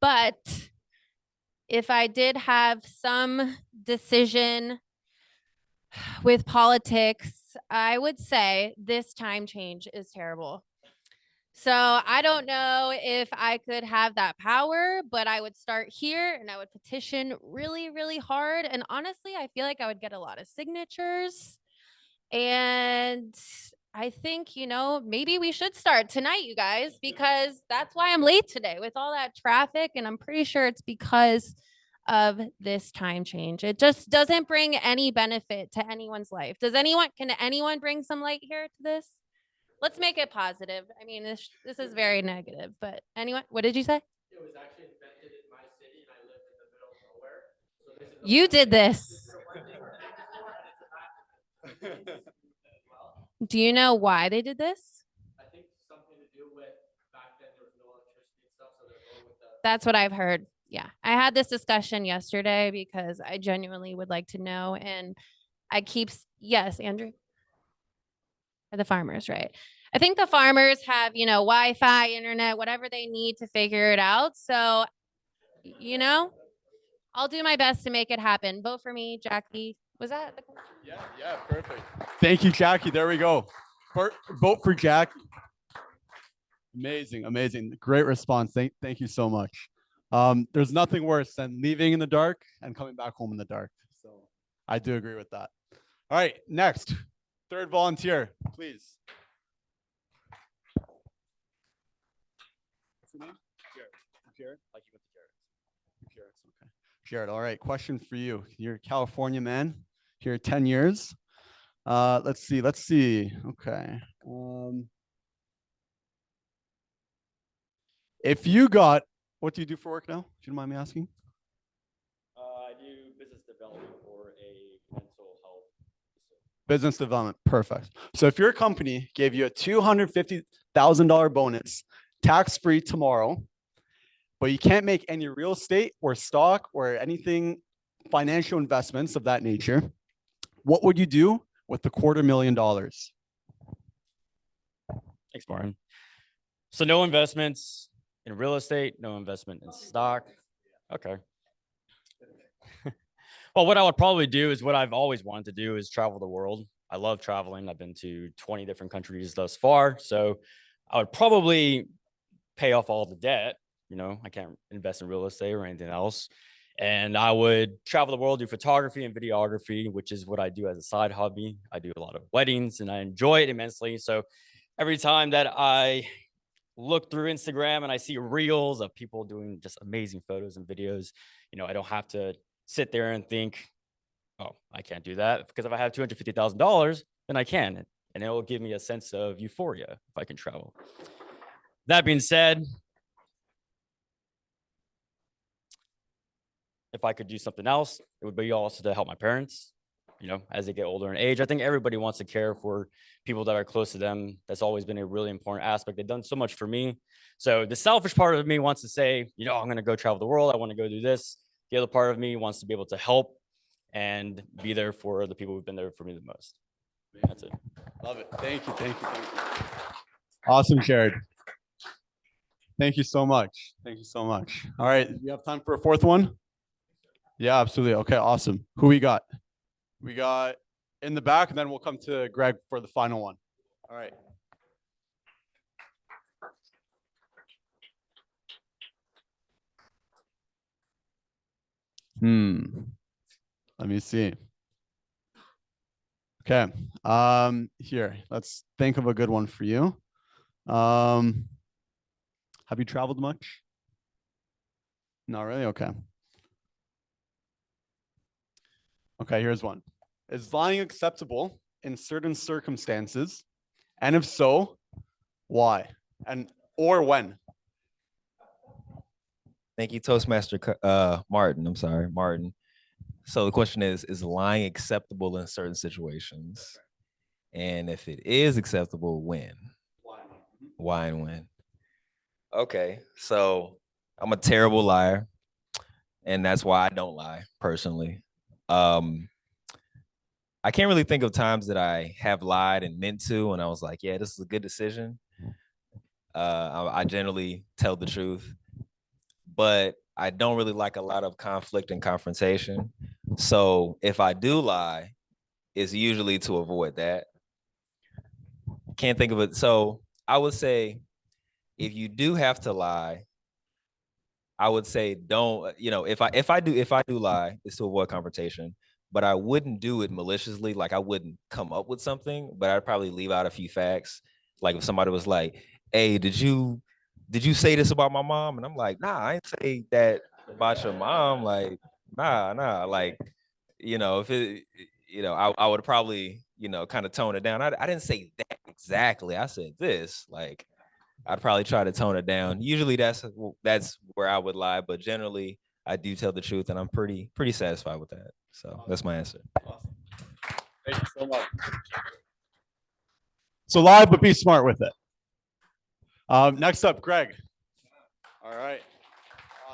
But if I did have some decision with politics, I would say this time change is terrible. So I don't know if I could have that power, but I would start here and I would petition really, really hard. And honestly, I feel like I would get a lot of signatures. And I think, maybe we should start tonight, you guys, because that's why I'm late today with all that traffic. And I'm pretty sure it's because of this time change. It just doesn't bring any benefit to anyone's life. Can anyone bring some light here to this? Let's make it positive. I mean, this is very negative, but anyone, what did you say? It was actually invented in my city and I live in the middle of nowhere. So this is You did this. Do you know why they did this? I think something to do with back then there was no electricity and stuff, so they're going with the. That's what I've heard. Yeah. I had this discussion yesterday because I genuinely would like to know. And yes, Andrew. The farmers, right? I think the farmers have, Wi-Fi, internet, whatever they need to figure it out. So, I'll do my best to make it happen. Vote for me, Jackie. Was that the question? Yeah, perfect. Thank you, Jackie. There we go. Vote for Jackie. Amazing. Great response. Thank you so much. There's nothing worse than leaving in the dark and coming back home in the dark. So I do agree with that. All right, next. Third volunteer, please. What's your name? Jared. Like you went to Jared. Okay. Jared, all right, question for you. You're a California man, here 10 years. Let's see. Okay. If you got, what do you do for work now? If you don't mind me asking. I do business development for a mental health. Business development, perfect. So if your company gave you a $250,000 bonus, tax-free tomorrow, but you can't make any real estate or stock or anything, financial investments of that nature, what would you do with the $250,000? Thanks, Martin. So no investments in real estate, no investment in stock. Okay. Well, what I would probably do is what I've always wanted to do is travel the world. I love traveling. I've been to 20 different countries thus far. So I would probably pay off all the debt. I can't invest in real estate or anything else. And I would travel the world, do photography and videography, which is what I do as a side hobby. I do a lot of weddings and I enjoy it immensely. So every time that I look through Instagram and I see reels of people doing just amazing photos and videos, I don't have to sit there and think, oh, I can't do that, because if I have $250,000, then I can, and it will give me a sense of euphoria if I can travel. That being said, if I could do something else, it would be also to help my parents, as they get older in age. I think everybody wants to care for people that are close to them. That's always been a really important aspect. They've done so much for me. So the selfish part of me wants to say, I'm going to go travel the world. I want to go do this. The other part of me wants to be able to help and be there for the people who've been there for me the most. That's it. Love it. Thank you. Awesome, Jared. Thank you so much. All right, you have time for a fourth one? Yeah, absolutely. Okay, awesome. Who we got? We got in the back, and then we'll come to Greg for the final one. All right. Let me see. Okay. Here, let's think of a good one for you. Have you traveled much? Not really? Okay. Okay, here's one. Is lying acceptable in certain circumstances? And if so, Why? And or when? Thank you, Toastmaster Martin. I'm sorry, Martin. So the question is lying acceptable in certain situations? And if it is acceptable, when? Why and when? Okay, so I'm a terrible liar, and that's why I don't lie personally. I can't really think of times that I have lied and meant to, and I was like, yeah, this is a good decision. I generally tell the truth, but I don't really like a lot of conflict and confrontation. So if I do lie, it's usually to avoid that. Can't think of it. So I would say if you do have to lie, I would say don't, if I do lie, it's to avoid confrontation, but I wouldn't do it maliciously. Like I wouldn't come up with something, but I'd probably leave out a few facts. Like if somebody was like, hey, did you say this about my mom? And I'm like, nah, I ain't say that about your mom. Like, nah. Like, if it, I would probably, kind of tone it down. I didn't say that exactly. I said this, like, I'd probably try to tone it down. Usually that's where I would lie, but generally I do tell the truth, and I'm pretty satisfied with that. So that's my answer. Thank you so much. So lie, but be smart with it. Next up, Greg. All right.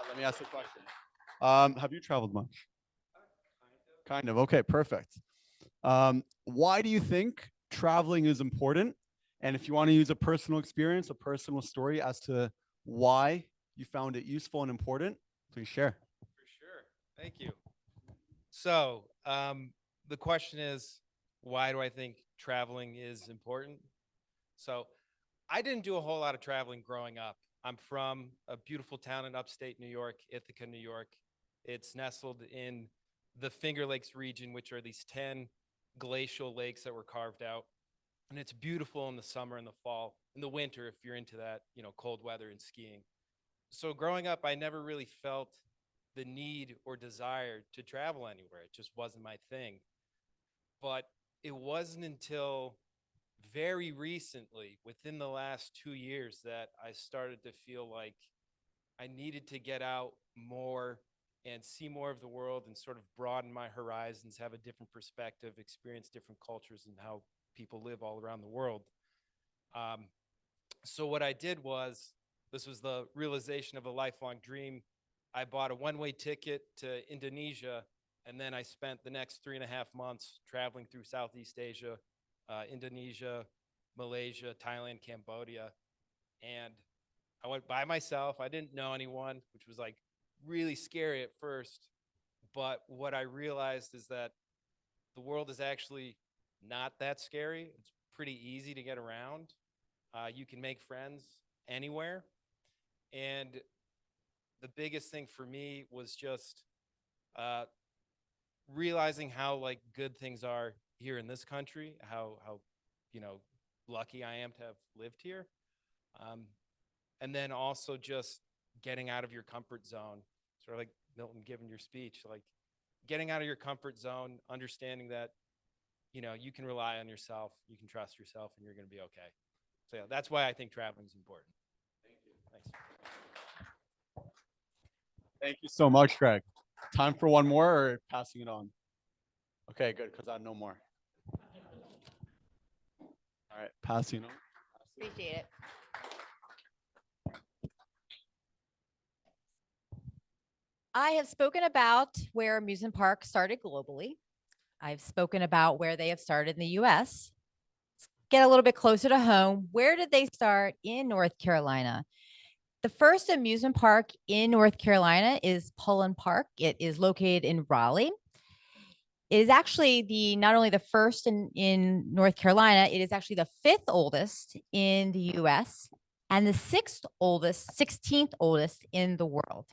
Let me ask the question. Have you traveled much? Kind of. Okay, perfect. Why do you think traveling is important? And if you want to use a personal experience, a personal story as to why you found it useful and important, please share. For sure. Thank you. So the question is, why do I think traveling is important? So I didn't do a whole lot of traveling growing up. I'm from a beautiful town in upstate New York, Ithaca, New York. It's nestled in the Finger Lakes region, which are these 10 glacial lakes that were carved out. And it's beautiful in the summer and the fall, in the winter, if you're into that, cold weather and skiing. So growing up, I never really felt the need or desire to travel anywhere. It just wasn't my thing. But it wasn't until very recently, within the last 2 years, that I started to feel like I needed to get out more and see more of the world and sort of broaden my horizons, have a different perspective, experience different cultures and how people live all around the world. So what I did was, this was the realization of a lifelong dream. I bought a one-way ticket to Indonesia, and then I spent the next 3.5 months traveling through Southeast Asia, Indonesia, Malaysia, Thailand, Cambodia. And I went by myself. I didn't know anyone, which was like really scary at first. But what I realized is that the world is actually not that scary. It's pretty easy to get around. You can make friends anywhere. And the biggest thing for me was just realizing how like good things are here in this country, how lucky I am to have lived here. And then also just getting out of your comfort zone, sort of like Milton giving your speech, like getting out of your comfort zone, understanding that, you can rely on yourself, you can trust yourself, and you're going to be okay. So yeah, that's why I think traveling is important. Thank you. Thanks. Thank you so much, Greg. Time for one more or passing it on? Okay, good, because I know more. All right, passing on. Appreciate it. I have spoken about where amusement parks started globally. I've spoken about where they have started in the US. Let's get a little bit closer to home. Where did they start in North Carolina? The first amusement park in North Carolina is Pullen Park. It is located in Raleigh. It is actually not only the first in North Carolina, it is actually the 5th oldest in the US and the 16th oldest in the world.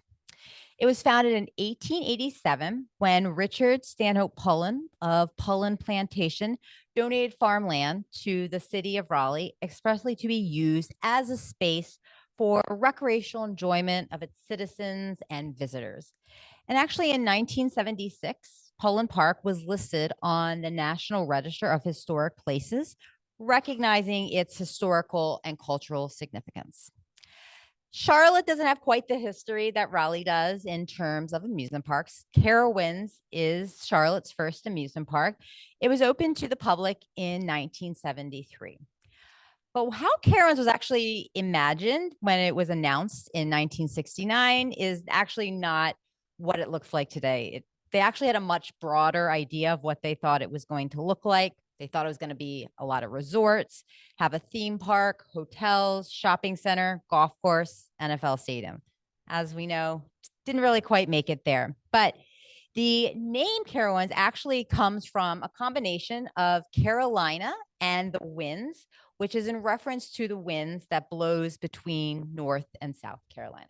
It was founded in 1887 when Richard Stanhope Pullen of Pullen Plantation donated farmland to the city of Raleigh expressly to be used as a space for recreational enjoyment of its citizens and visitors. And actually in 1976, Pullen Park was listed on the National Register of Historic Places recognizing its historical and cultural significance. Charlotte doesn't have quite the history that Raleigh does in terms of amusement parks. Carowinds is Charlotte's first amusement park. It was opened to the public in 1973. But how Carowinds was actually imagined when it was announced in 1969 is actually not what it looks like today. They actually had a much broader idea of what they thought it was going to look like. They thought it was going to be a lot of resorts, have a theme park, hotels, shopping center, golf course, NFL stadium. As we know, didn't really quite make it there. But the name Carowinds actually comes from a combination of Carolina and the winds, which is in reference to the winds that blows between North and South Carolina.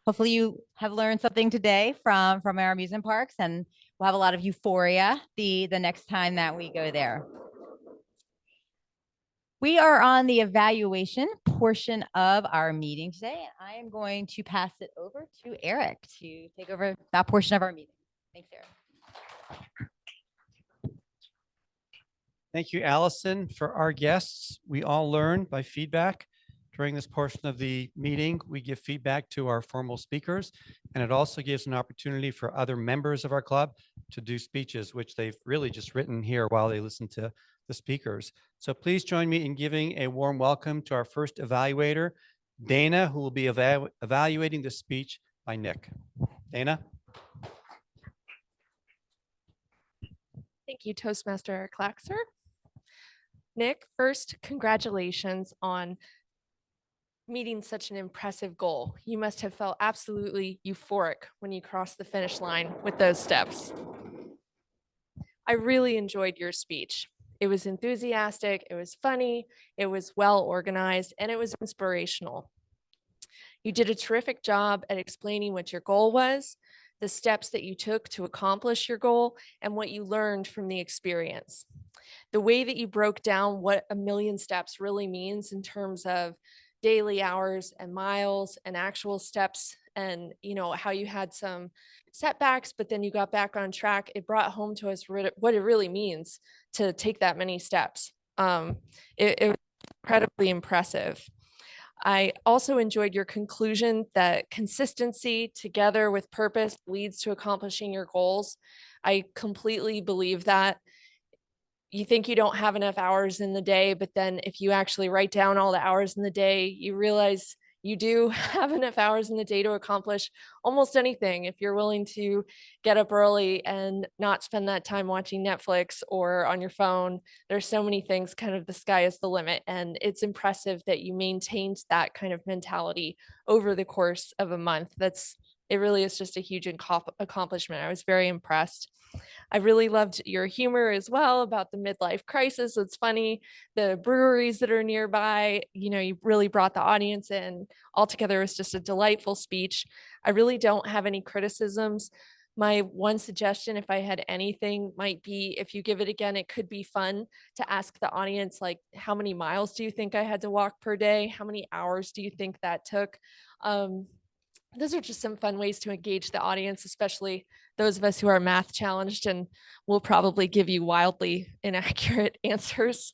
Hopefully you have learned something today from our amusement parks, and we'll have a lot of euphoria the next time that we go there. We are on the evaluation portion of our meeting today, and I am going to pass it over to Eric to take over that portion of our meeting. Thanks, Eric. Thank you, Allison. For our guests, we all learn by feedback. During this portion of the meeting, we give feedback to our formal speakers, and it also gives an opportunity for other members of our club to do speeches, which they've really just written here while they listen to the speakers. So please join me in giving a warm welcome to our first evaluator, Dana, who will be evaluating the speech by Nick. Dana? Thank you, Toastmaster Eric Laxer. Nick, first, congratulations on meeting such an impressive goal. You must have felt absolutely euphoric when you crossed the finish line with those steps. I really enjoyed your speech. It was enthusiastic, it was funny, it was well organized, and it was inspirational. You did a terrific job at explaining what your goal was, the steps that you took to accomplish your goal, and what you learned from the experience. The way that you broke down what a million steps really means in terms of daily hours and miles and actual steps, and how you had some setbacks, but then you got back on track. It brought home to us what it really means to take that many steps. It was incredibly impressive. I also enjoyed your conclusion that consistency together with purpose leads to accomplishing your goals. I completely believe that. You think you don't have enough hours in the day, but then if you actually write down all the hours in the day, you realize you do have enough hours in the day to accomplish almost anything. If you're willing to get up early and not spend that time watching Netflix or on your phone, there's so many things, kind of the sky is the limit. And it's impressive that you maintained that kind of mentality over the course of a month. It really is just a huge accomplishment. I was very impressed. I really loved your humor as well about the midlife crisis. It's funny, the breweries that are nearby, you really brought the audience in. Altogether, it was just a delightful speech. I really don't have any criticisms. My one suggestion, if I had anything, might be if you give it again, it could be fun to ask the audience, like, how many miles do you think I had to walk per day? How many hours do you think that took? Those are just some fun ways to engage the audience, especially those of us who are math challenged and will probably give you wildly inaccurate answers.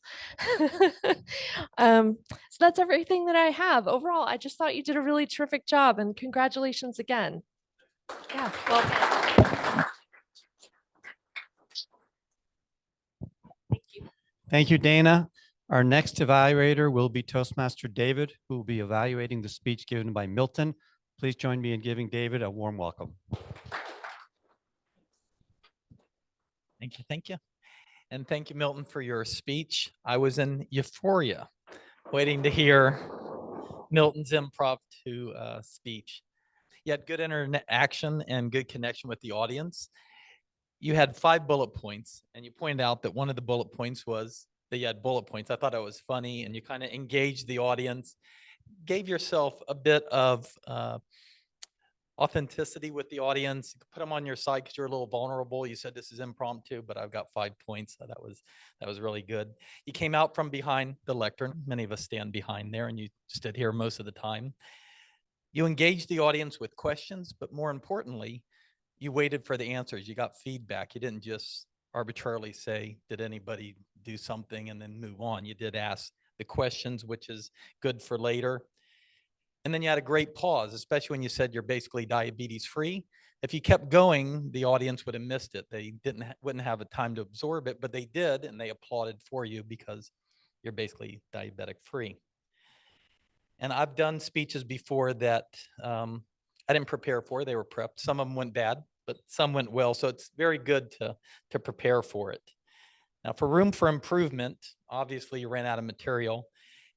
So that's everything that I have. Overall, I just thought you did a really terrific job, and congratulations again. Yeah, well done. Thank you, Dana. Our next evaluator will be Toastmaster David, who will be evaluating the speech given by Milton. Please join me in giving David a warm welcome. Thank you. And thank you, Milton, for your speech. I was in euphoria waiting to hear Milton's impromptu speech. You had good interaction and good connection with the audience. You had 5 bullet points, and you pointed out that one of the bullet points was that you had bullet points. I thought it was funny, and you kind of engaged the audience, gave yourself a bit of authenticity with the audience, put them on your side because you're a little vulnerable. You said this is impromptu, but I've got 5 points. So that was really good. You came out from behind the lectern. Many of us stand behind there, and you stood here most of the time. You engaged the audience with questions, but more importantly, you waited for the answers. You got feedback. You didn't just arbitrarily say, did anybody do something and then move on. You did ask the questions, which is good for later. And then you had a great pause, especially when you said you're basically diabetes free. If you kept going, the audience would have missed it. They wouldn't have a time to absorb it, but they did, and they applauded for you because you're basically diabetic free. And I've done speeches before that I didn't prepare for. They were prepped. Some of them went bad, but some went well. So it's very good to prepare for it. Now, for room for improvement, obviously you ran out of material.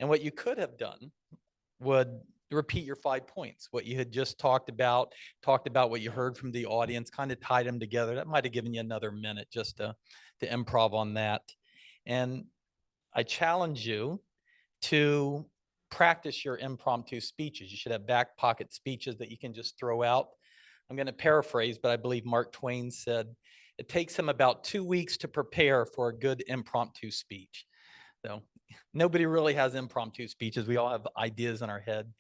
And what you could have done would repeat your 5 points, what you had just talked about what you heard from the audience, kind of tied them together. That might have given you another minute just to improv on that. And I challenge you to practice your impromptu speeches. You should have back pocket speeches that you can just throw out. I'm going to paraphrase, but I believe Mark Twain said, it takes him about 2 weeks to prepare for a good impromptu speech. So nobody really has impromptu speeches. We all have ideas in our head.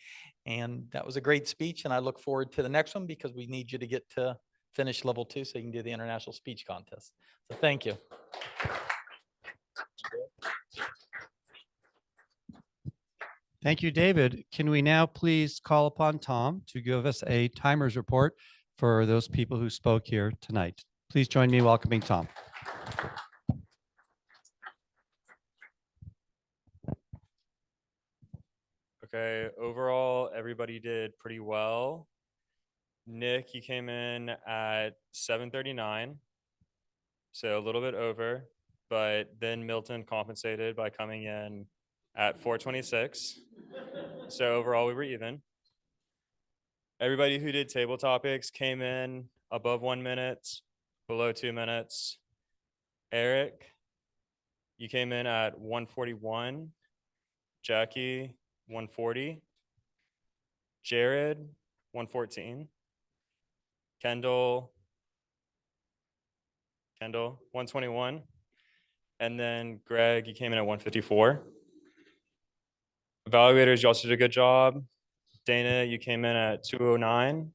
And that was a great speech. And I look forward to the next one because we need you to get to finish level 2 so you can do the international speech contest. So thank you. Thank you, David. Can we now please call upon Tom to give us a timers report for those people who spoke here tonight? Please join me in welcoming Tom. Okay, overall, everybody did pretty well. Nick, you came in at 7:39, so a little bit over, but then Milton compensated by coming in at 4:26. So overall, we were even. Everybody who did table topics came in above 1 minute, below 2 minutes. Eric, you came in at 141. Jackie, 140. Jared, 114. Kendall, 121. And then Greg, you came in at 154. Evaluators, you also did a good job. Dana, you came in at 209.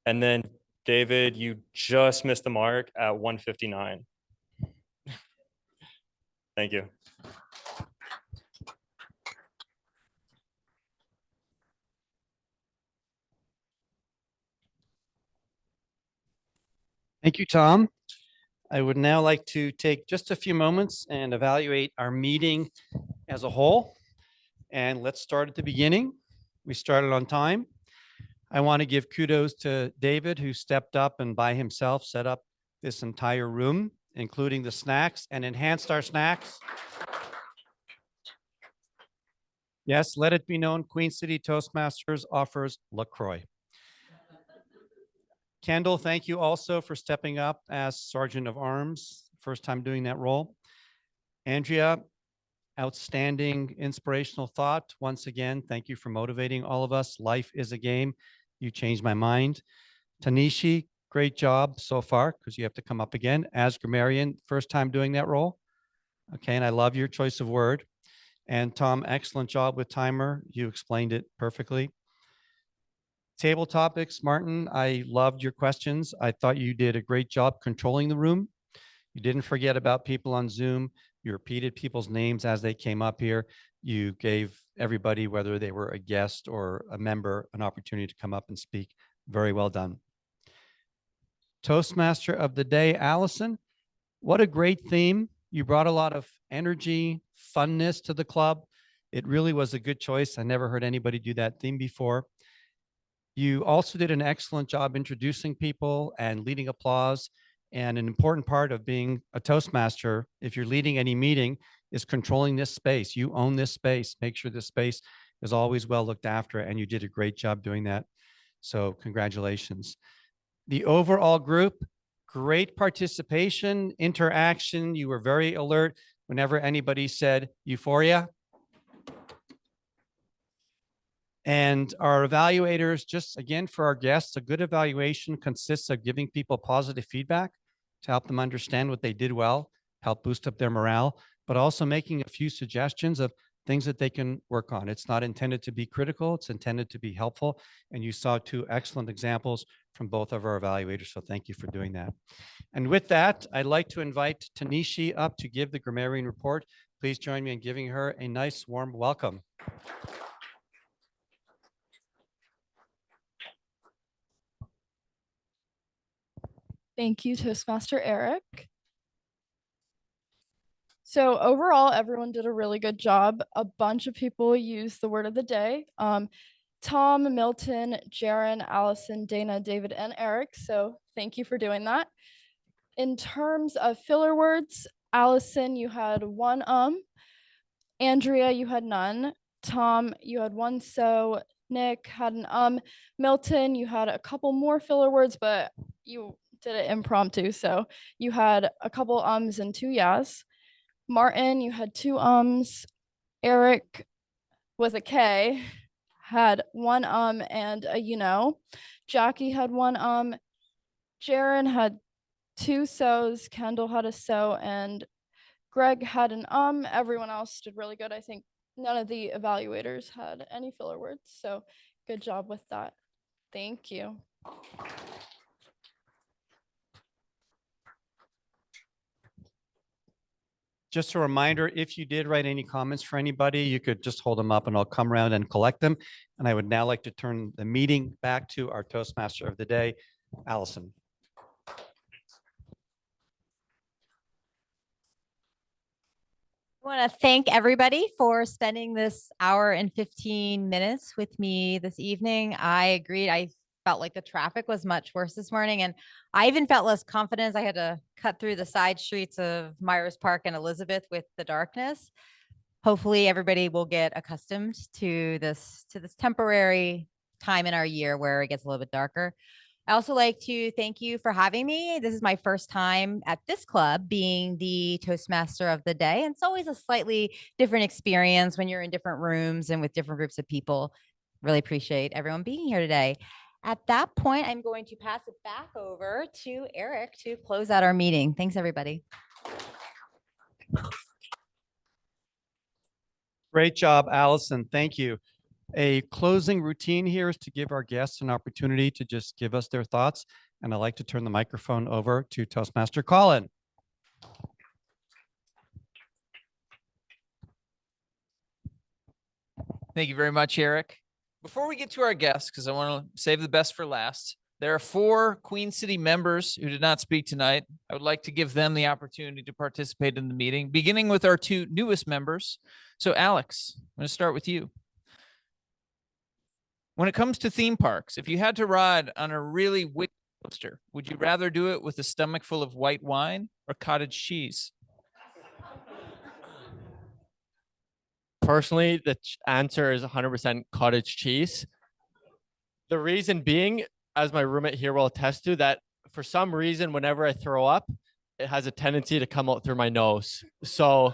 And then David, you just missed the mark at 159. Thank you. Thank you, Tom. I would now like to take just a few moments and evaluate our meeting as a whole. And let's start at the beginning. We started on time. I want to give kudos to David, who stepped up and by himself set up this entire room, including the snacks, and enhanced our snacks. Yes, let it be known, Queen City Toastmasters offers LaCroix. Kendall, thank you also for stepping up as Sergeant of Arms, first time doing that role. Andrea, outstanding inspirational thought. Once again, thank you for motivating all of us. Life is a game. You changed my mind. Tanishi, great job so far because you have to come up again as grammarian, first time doing that role. Okay, and I love your choice of word. And Tom, excellent job with timer. You explained it perfectly. Table topics, Martin, I loved your questions. I thought you did a great job controlling the room. You didn't forget about people on Zoom. You repeated people's names as they came up here. You gave everybody, whether they were a guest or a member, an opportunity to come up and speak. Very well done. Toastmaster of the day, Allison. What a great theme. You brought a lot of energy, funness to the club. It really was a good choice. I never heard anybody do that theme before. You also did an excellent job introducing people and leading applause. And an important part of being a Toastmaster, if you're leading any meeting, is controlling this space. You own this space. Make sure this space is always well looked after, and you did a great job doing that. So congratulations. The overall group, great participation, interaction. You were very alert whenever anybody said euphoria. And our evaluators, just again, for our guests, a good evaluation consists of giving people positive feedback to help them understand what they did well, help boost up their morale, but also making a few suggestions of things that they can work on. It's not intended to be critical, it's intended to be helpful. And you saw two excellent examples from both of our evaluators. So thank you for doing that. And with that, I'd like to invite Tanishi up to give the grammarian report. Please join me in giving her a nice warm welcome. Thank you, Toastmaster Eric. So overall, everyone did a really good job. A bunch of people used the word of the day. Tom, Milton, Jaron, Allison, Dana, David, and Eric. So thank you for doing that. In terms of filler words, Allison, you had one Andrea, you had none. Tom, you had one so. Nick had an Milton, you had a couple more filler words, but you did it impromptu. So you had a couple ums and two yes. Martin, you had two ums. Eric with a K had one and a you know. Jackie had one Jaron had two so's. Kendall had a so, and Greg had an Everyone else did really good. I think none of the evaluators had any filler words. So good job with that. Thank you. Just a reminder, if you did write any comments for anybody, you could just hold them up and I'll come around and collect them. And I would now like to turn the meeting back to our Toastmaster of the day, Allison. I want to thank everybody for spending this hour and 15 minutes with me this evening. I agreed. I felt like the traffic was much worse this morning, and I even felt less confidence. I had to cut through the side streets of Myers Park and Elizabeth with the darkness. Hopefully everybody will get accustomed to this temporary time in our year where it gets a little bit darker. I also like to thank you for having me. This is my first time at this club being the Toastmaster of the day. And it's always a slightly different experience when you're in different rooms and with different groups of people. Really appreciate everyone being here today. At that point, I'm going to pass it back over to Eric to close out our meeting. Thanks, everybody. Great job, Allison. Thank you. A closing routine here is to give our guests an opportunity to just give us their thoughts. And I'd like to turn the microphone over to Toastmaster Colin. Thank you very much, Eric. Before we get to our guests, because I want to save the best for last, there are 4 Queen City members who did not speak tonight. I would like to give them the opportunity to participate in the meeting, beginning with our 2 newest members. So Alex, I'm going to start with you. When it comes to theme parks, if you had to ride on a really wicked coaster, would you rather do it with a stomach full of white wine or cottage cheese? Personally, the answer is 100% cottage cheese. The reason being, as my roommate here will attest to, that for some reason, whenever I throw up, it has a tendency to come out through my nose. So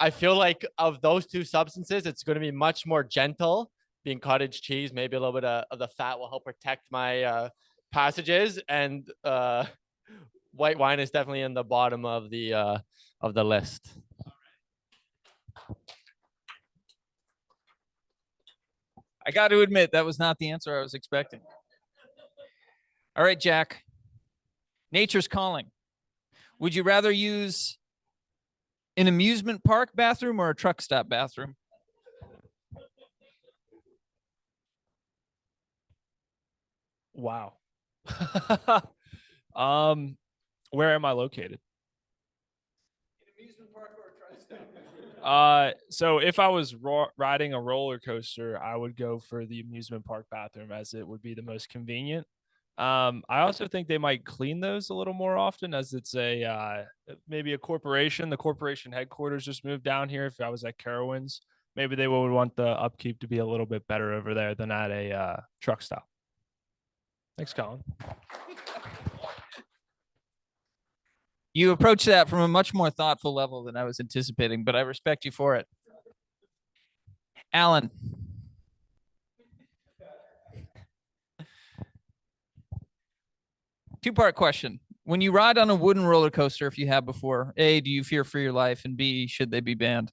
I feel like of those 2 substances, it's going to be much more gentle. Being cottage cheese, maybe a little bit of the fat will help protect my passages, and white wine is definitely in the bottom of the list. I got to admit, that was not the answer I was expecting. All right, Jack. Nature's calling. Would you rather use an amusement park bathroom or a truck stop bathroom? Wow. Where am I located? So if I was riding a roller coaster, I would go for the amusement park bathroom, as it would be the most convenient. I also think they might clean those a little more often, as it's maybe a corporation. The corporation headquarters just moved down here. If I was at Carowinds, maybe they would want the upkeep to be a little bit better over there than at a truck stop. Thanks, Colin. You approach that from a much more thoughtful level than I was anticipating, but I respect you for it. Alan. Two-part question. When you ride on a wooden roller coaster, if you have before, A, do you fear for your life? And B, should they be banned?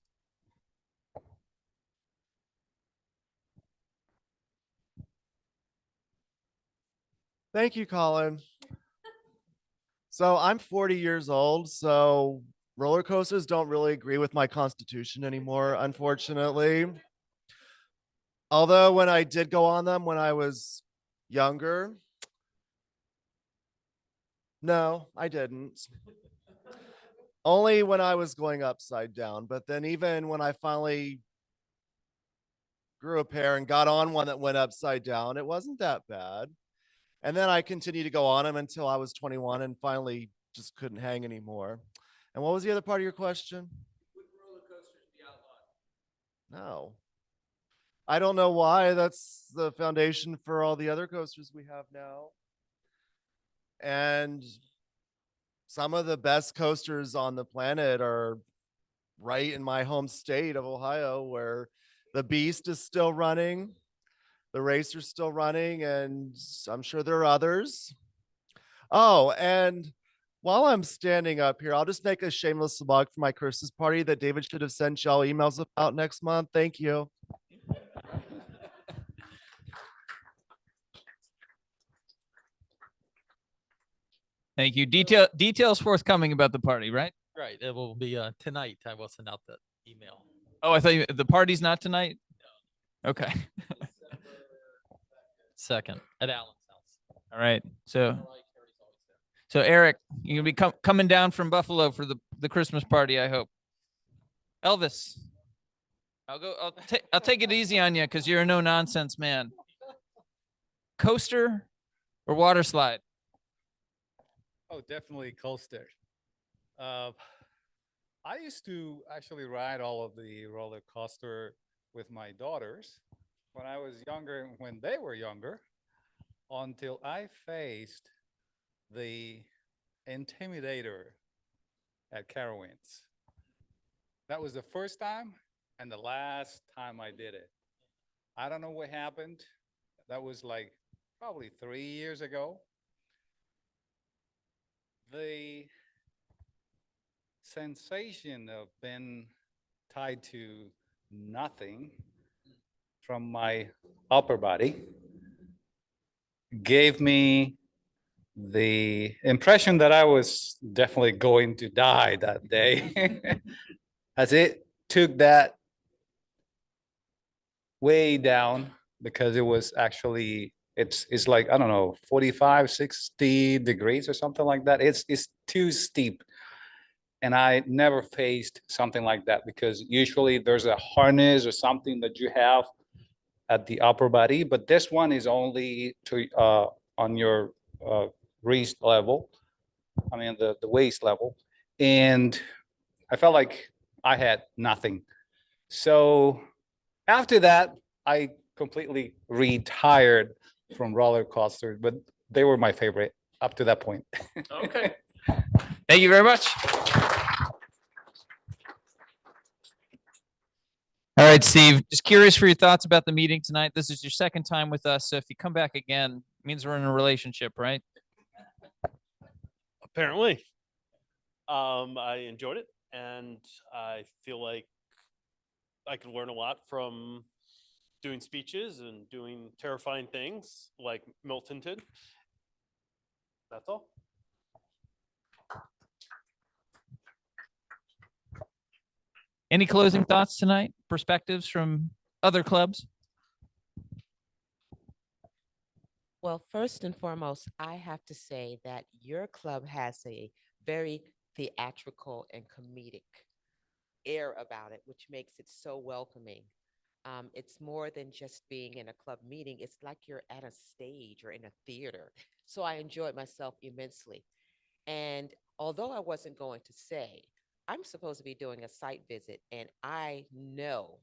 Thank you, Colin. So I'm 40 years old, so roller coasters don't really agree with my constitution anymore, unfortunately. Although when I did go on them when I was younger, no, I didn't. Only when I was going upside down. But then even when I finally grew a pair and got on one that went upside down, it wasn't that bad. And then I continued to go on them until I was 21 and finally just couldn't hang anymore. And what was the other part of your question? Would roller coasters be outlawed? No. I don't know why. That's the foundation for all the other coasters we have now. And some of the best coasters on the planet are right in my home state of Ohio, where the Beast is still running, the Racer's still running, and I'm sure there are others. Oh, and while I'm standing up here, I'll just make a shameless plug for my Christmas party that David should have sent y'all emails about next month. Thank you. Thank you. Details forthcoming about the party, right? Right. It will be tonight. I will send out the email. Oh, I thought the party's not tonight. Okay. Second at Allen's house. All right. So Eric, you're gonna be coming down from Buffalo for the Christmas party, I hope. Elvis, I'll take it easy on you because you're a no nonsense man. Coaster or water slide? Oh, definitely coaster. I used to actually ride all of the roller coaster with my daughters when I was younger, when they were younger, until I faced the Intimidator at Carowinds. That was the first time and the last time I did it. I don't know what happened. That was like probably 3 years ago. The sensation of being tied to nothing from my upper body gave me the impression that I was definitely going to die that day. As it took that way down, because it was actually, it's like, I don't know, 45, 60 degrees or something like that. It's too steep. And I never faced something like that because usually there's a harness or something that you have at the upper body, but this one is only to on your wrist level. I mean the waist level, and I felt like I had nothing. So after that, I completely retired from roller coasters, but they were my favorite up to that point. Okay. Thank you very much. All right, Steve, just curious for your thoughts about the meeting tonight. This is your second time with us, so if you come back again, it means we're in a relationship, right? Apparently. I enjoyed it, and I feel like I can learn a lot from doing speeches and doing terrifying things like Milton did. That's all. Any closing thoughts tonight? Perspectives from other clubs? Well, first and foremost, I have to say that your club has a very theatrical and comedic air about it, which makes it so welcoming. It's more than just being in a club meeting. It's like you're at a stage or in a theater. So I enjoyed myself immensely. And although I wasn't going to say, I'm supposed to be doing a site visit, and I know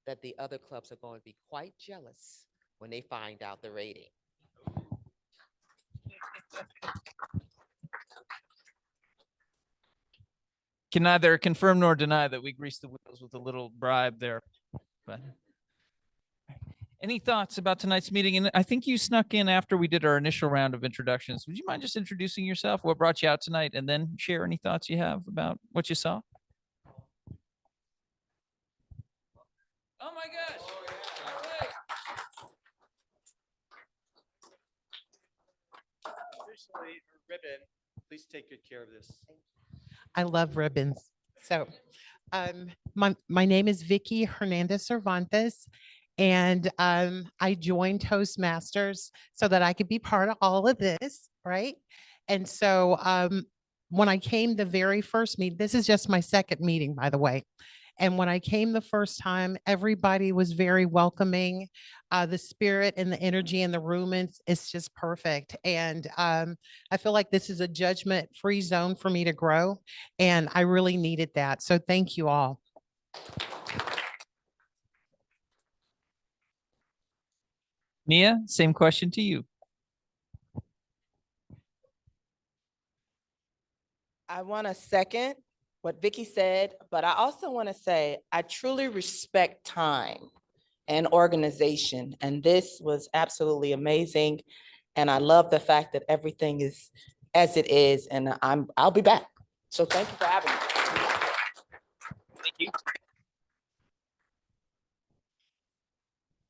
that the other clubs are going to be quite jealous when they find out the rating. Can neither confirm nor deny that we greased the wheels with a little bribe there. But any thoughts about tonight's meeting? And I think you snuck in after we did our initial round of introductions. Would you mind just introducing yourself, what brought you out tonight, and then share any thoughts you have about what you saw? Oh my gosh. All right. ribbon. Please take good care of this. I love ribbons. So, my name is Vicky Hernandez Cervantes, and I joined Toastmasters so that I could be part of all of this, right? And so, when I came the very first meeting, this is just my second meeting, by the way. And when I came the first time, everybody was very welcoming. The spirit and the energy in the room is just perfect. And I feel like this is a judgment-free zone for me to grow. And I really needed that. So thank you all. Nia, same question to you. I want to second what Vicky said, but I also want to say I truly respect time and organization, and this was absolutely amazing. And I love the fact that everything is as it is, and I'll be back. So thank you for having me. Thank you.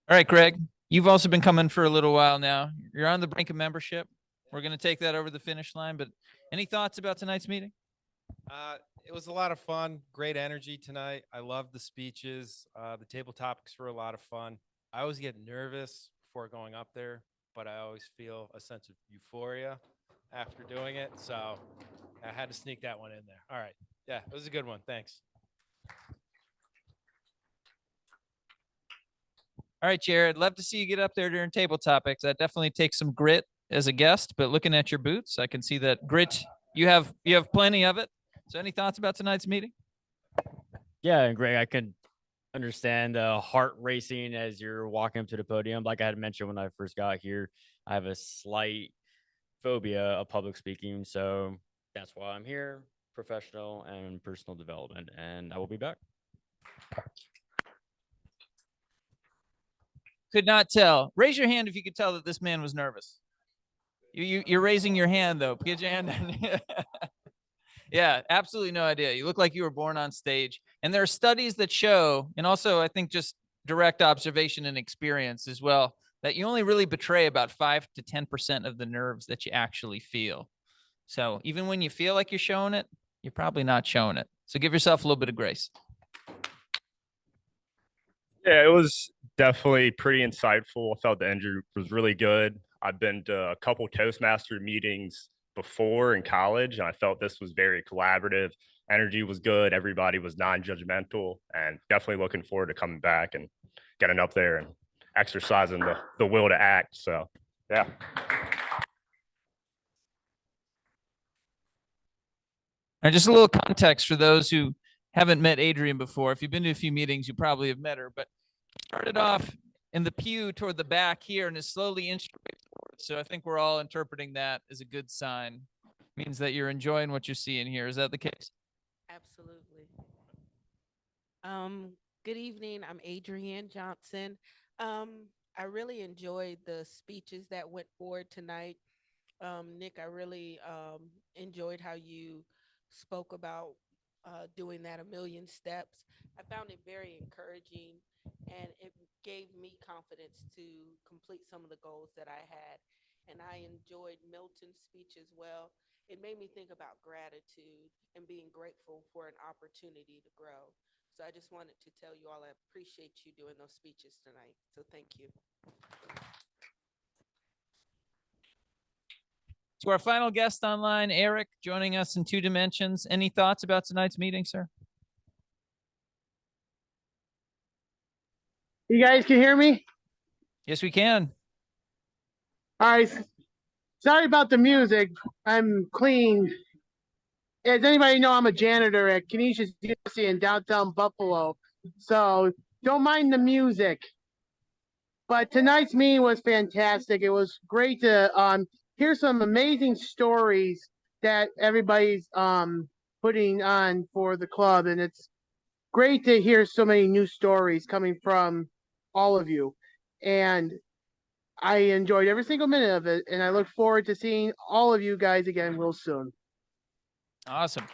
All right, Greg, you've also been coming for a little while now. You're on the brink of membership. We're going to take that over the finish line, but any thoughts about tonight's meeting? It was a lot of fun, great energy tonight. I loved the speeches. The table topics were a lot of fun. I always get nervous before going up there, but I always feel a sense of euphoria after doing it. So I had to sneak that one in there. All right. Yeah, it was a good one. Thanks. All right, Jared, love to see you get up there during table topics. That definitely takes some grit as a guest, but looking at your boots, I can see that grit, you have plenty of it. So any thoughts about tonight's meeting? Yeah, and Greg, I can understand heart racing as you're walking up to the podium. Like I had mentioned when I first got here, I have a slight phobia of public speaking. So that's why I'm here, professional and personal development, and I will be back. Could not tell. Raise your hand if you could tell that this man was nervous. You're raising your hand though. Get your hand down. Yeah, absolutely no idea. You look like you were born on stage. And there are studies that show, and also I think just direct observation and experience as well, that you only really betray about 5 to 10% of the nerves that you actually feel. So even when you feel like you're showing it, you're probably not showing it. So give yourself a little bit of grace. Yeah, it was definitely pretty insightful. I felt the energy was really good. I've been to a couple Toastmaster meetings before in college, and I felt this was very collaborative. Energy was good. Everybody was non-judgmental, and definitely looking forward to coming back and getting up there and exercising the will to act. So, yeah. And just a little context for those who haven't met Adrienne before. If you've been to a few meetings, you probably have met her, but started off in the pew toward the back here and is slowly inching forward. So I think we're all interpreting that as a good sign. Means that you're enjoying what you're seeing here. Is that the case? Absolutely. Good evening. I'm Adrienne Johnson. I really enjoyed the speeches that went forward tonight. Nick, I really enjoyed how you spoke about doing that 1,000,000 steps. I found it very encouraging, and it gave me confidence to complete some of the goals that I had. And I enjoyed Milton's speech as well. It made me think about gratitude and being grateful for an opportunity to grow. So I just wanted to tell you all I appreciate you doing those speeches tonight. So thank you. To our final guest online, Eric, joining us in 2 dimensions. Any thoughts about tonight's meeting, sir? You guys can hear me? Yes, we can. All right. Sorry about the music. I'm clean. As anybody know, I'm a janitor at Canisius University in downtown Buffalo. So don't mind the music. But tonight's meeting was fantastic. It was great to hear some amazing stories that everybody's putting on for the club. And it's great to hear so many new stories coming from all of you. And I enjoyed every single minute of it. And I look forward to seeing all of you guys again real soon. Awesome.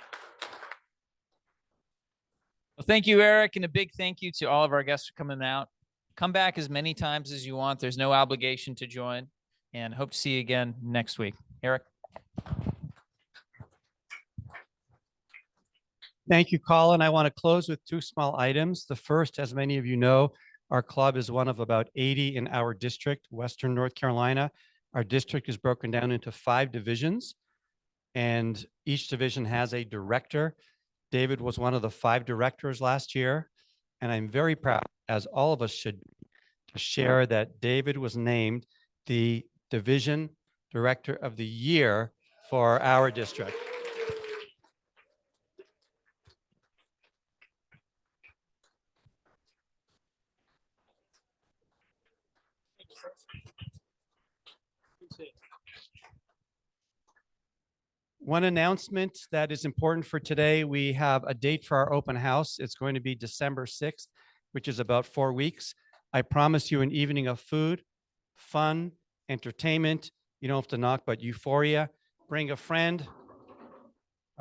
Well, thank you, Eric, and a big thank you to all of our guests for coming out. Come back as many times as you want. There's no obligation to join, and hope to see you again next week. Eric? Thank you, Colin. I want to close with two small items. The first, as many of you know, our club is one of about 80 in our district, Western North Carolina. Our district is broken down into 5 divisions, and each division has a director. David was one of the 5 directors last year, and I'm very proud, as all of us should, to share that David was named the Division Director of the Year for our district. One announcement that is important for today, we have a date for our open house. It's going to be December 6th, which is about 4 weeks. I promise you an evening of food, fun, entertainment. You don't have to knock, but euphoria. Bring a friend.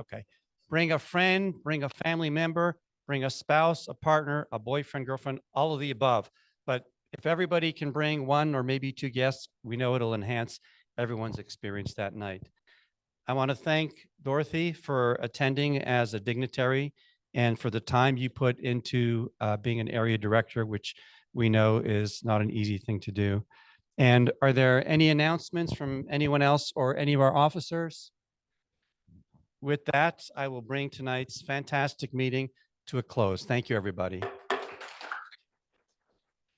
Okay. Bring a friend, bring a family member, bring a spouse, a partner, a boyfriend, girlfriend, all of the above. But if everybody can bring 1 or maybe 2 guests, we know it'll enhance everyone's experience that night. I want to thank Dorothy for attending as a dignitary and for the time you put into being an area director, which we know is not an easy thing to do. And are there any announcements from anyone else or any of our officers? With that, I will bring tonight's fantastic meeting to a close. Thank you, everybody.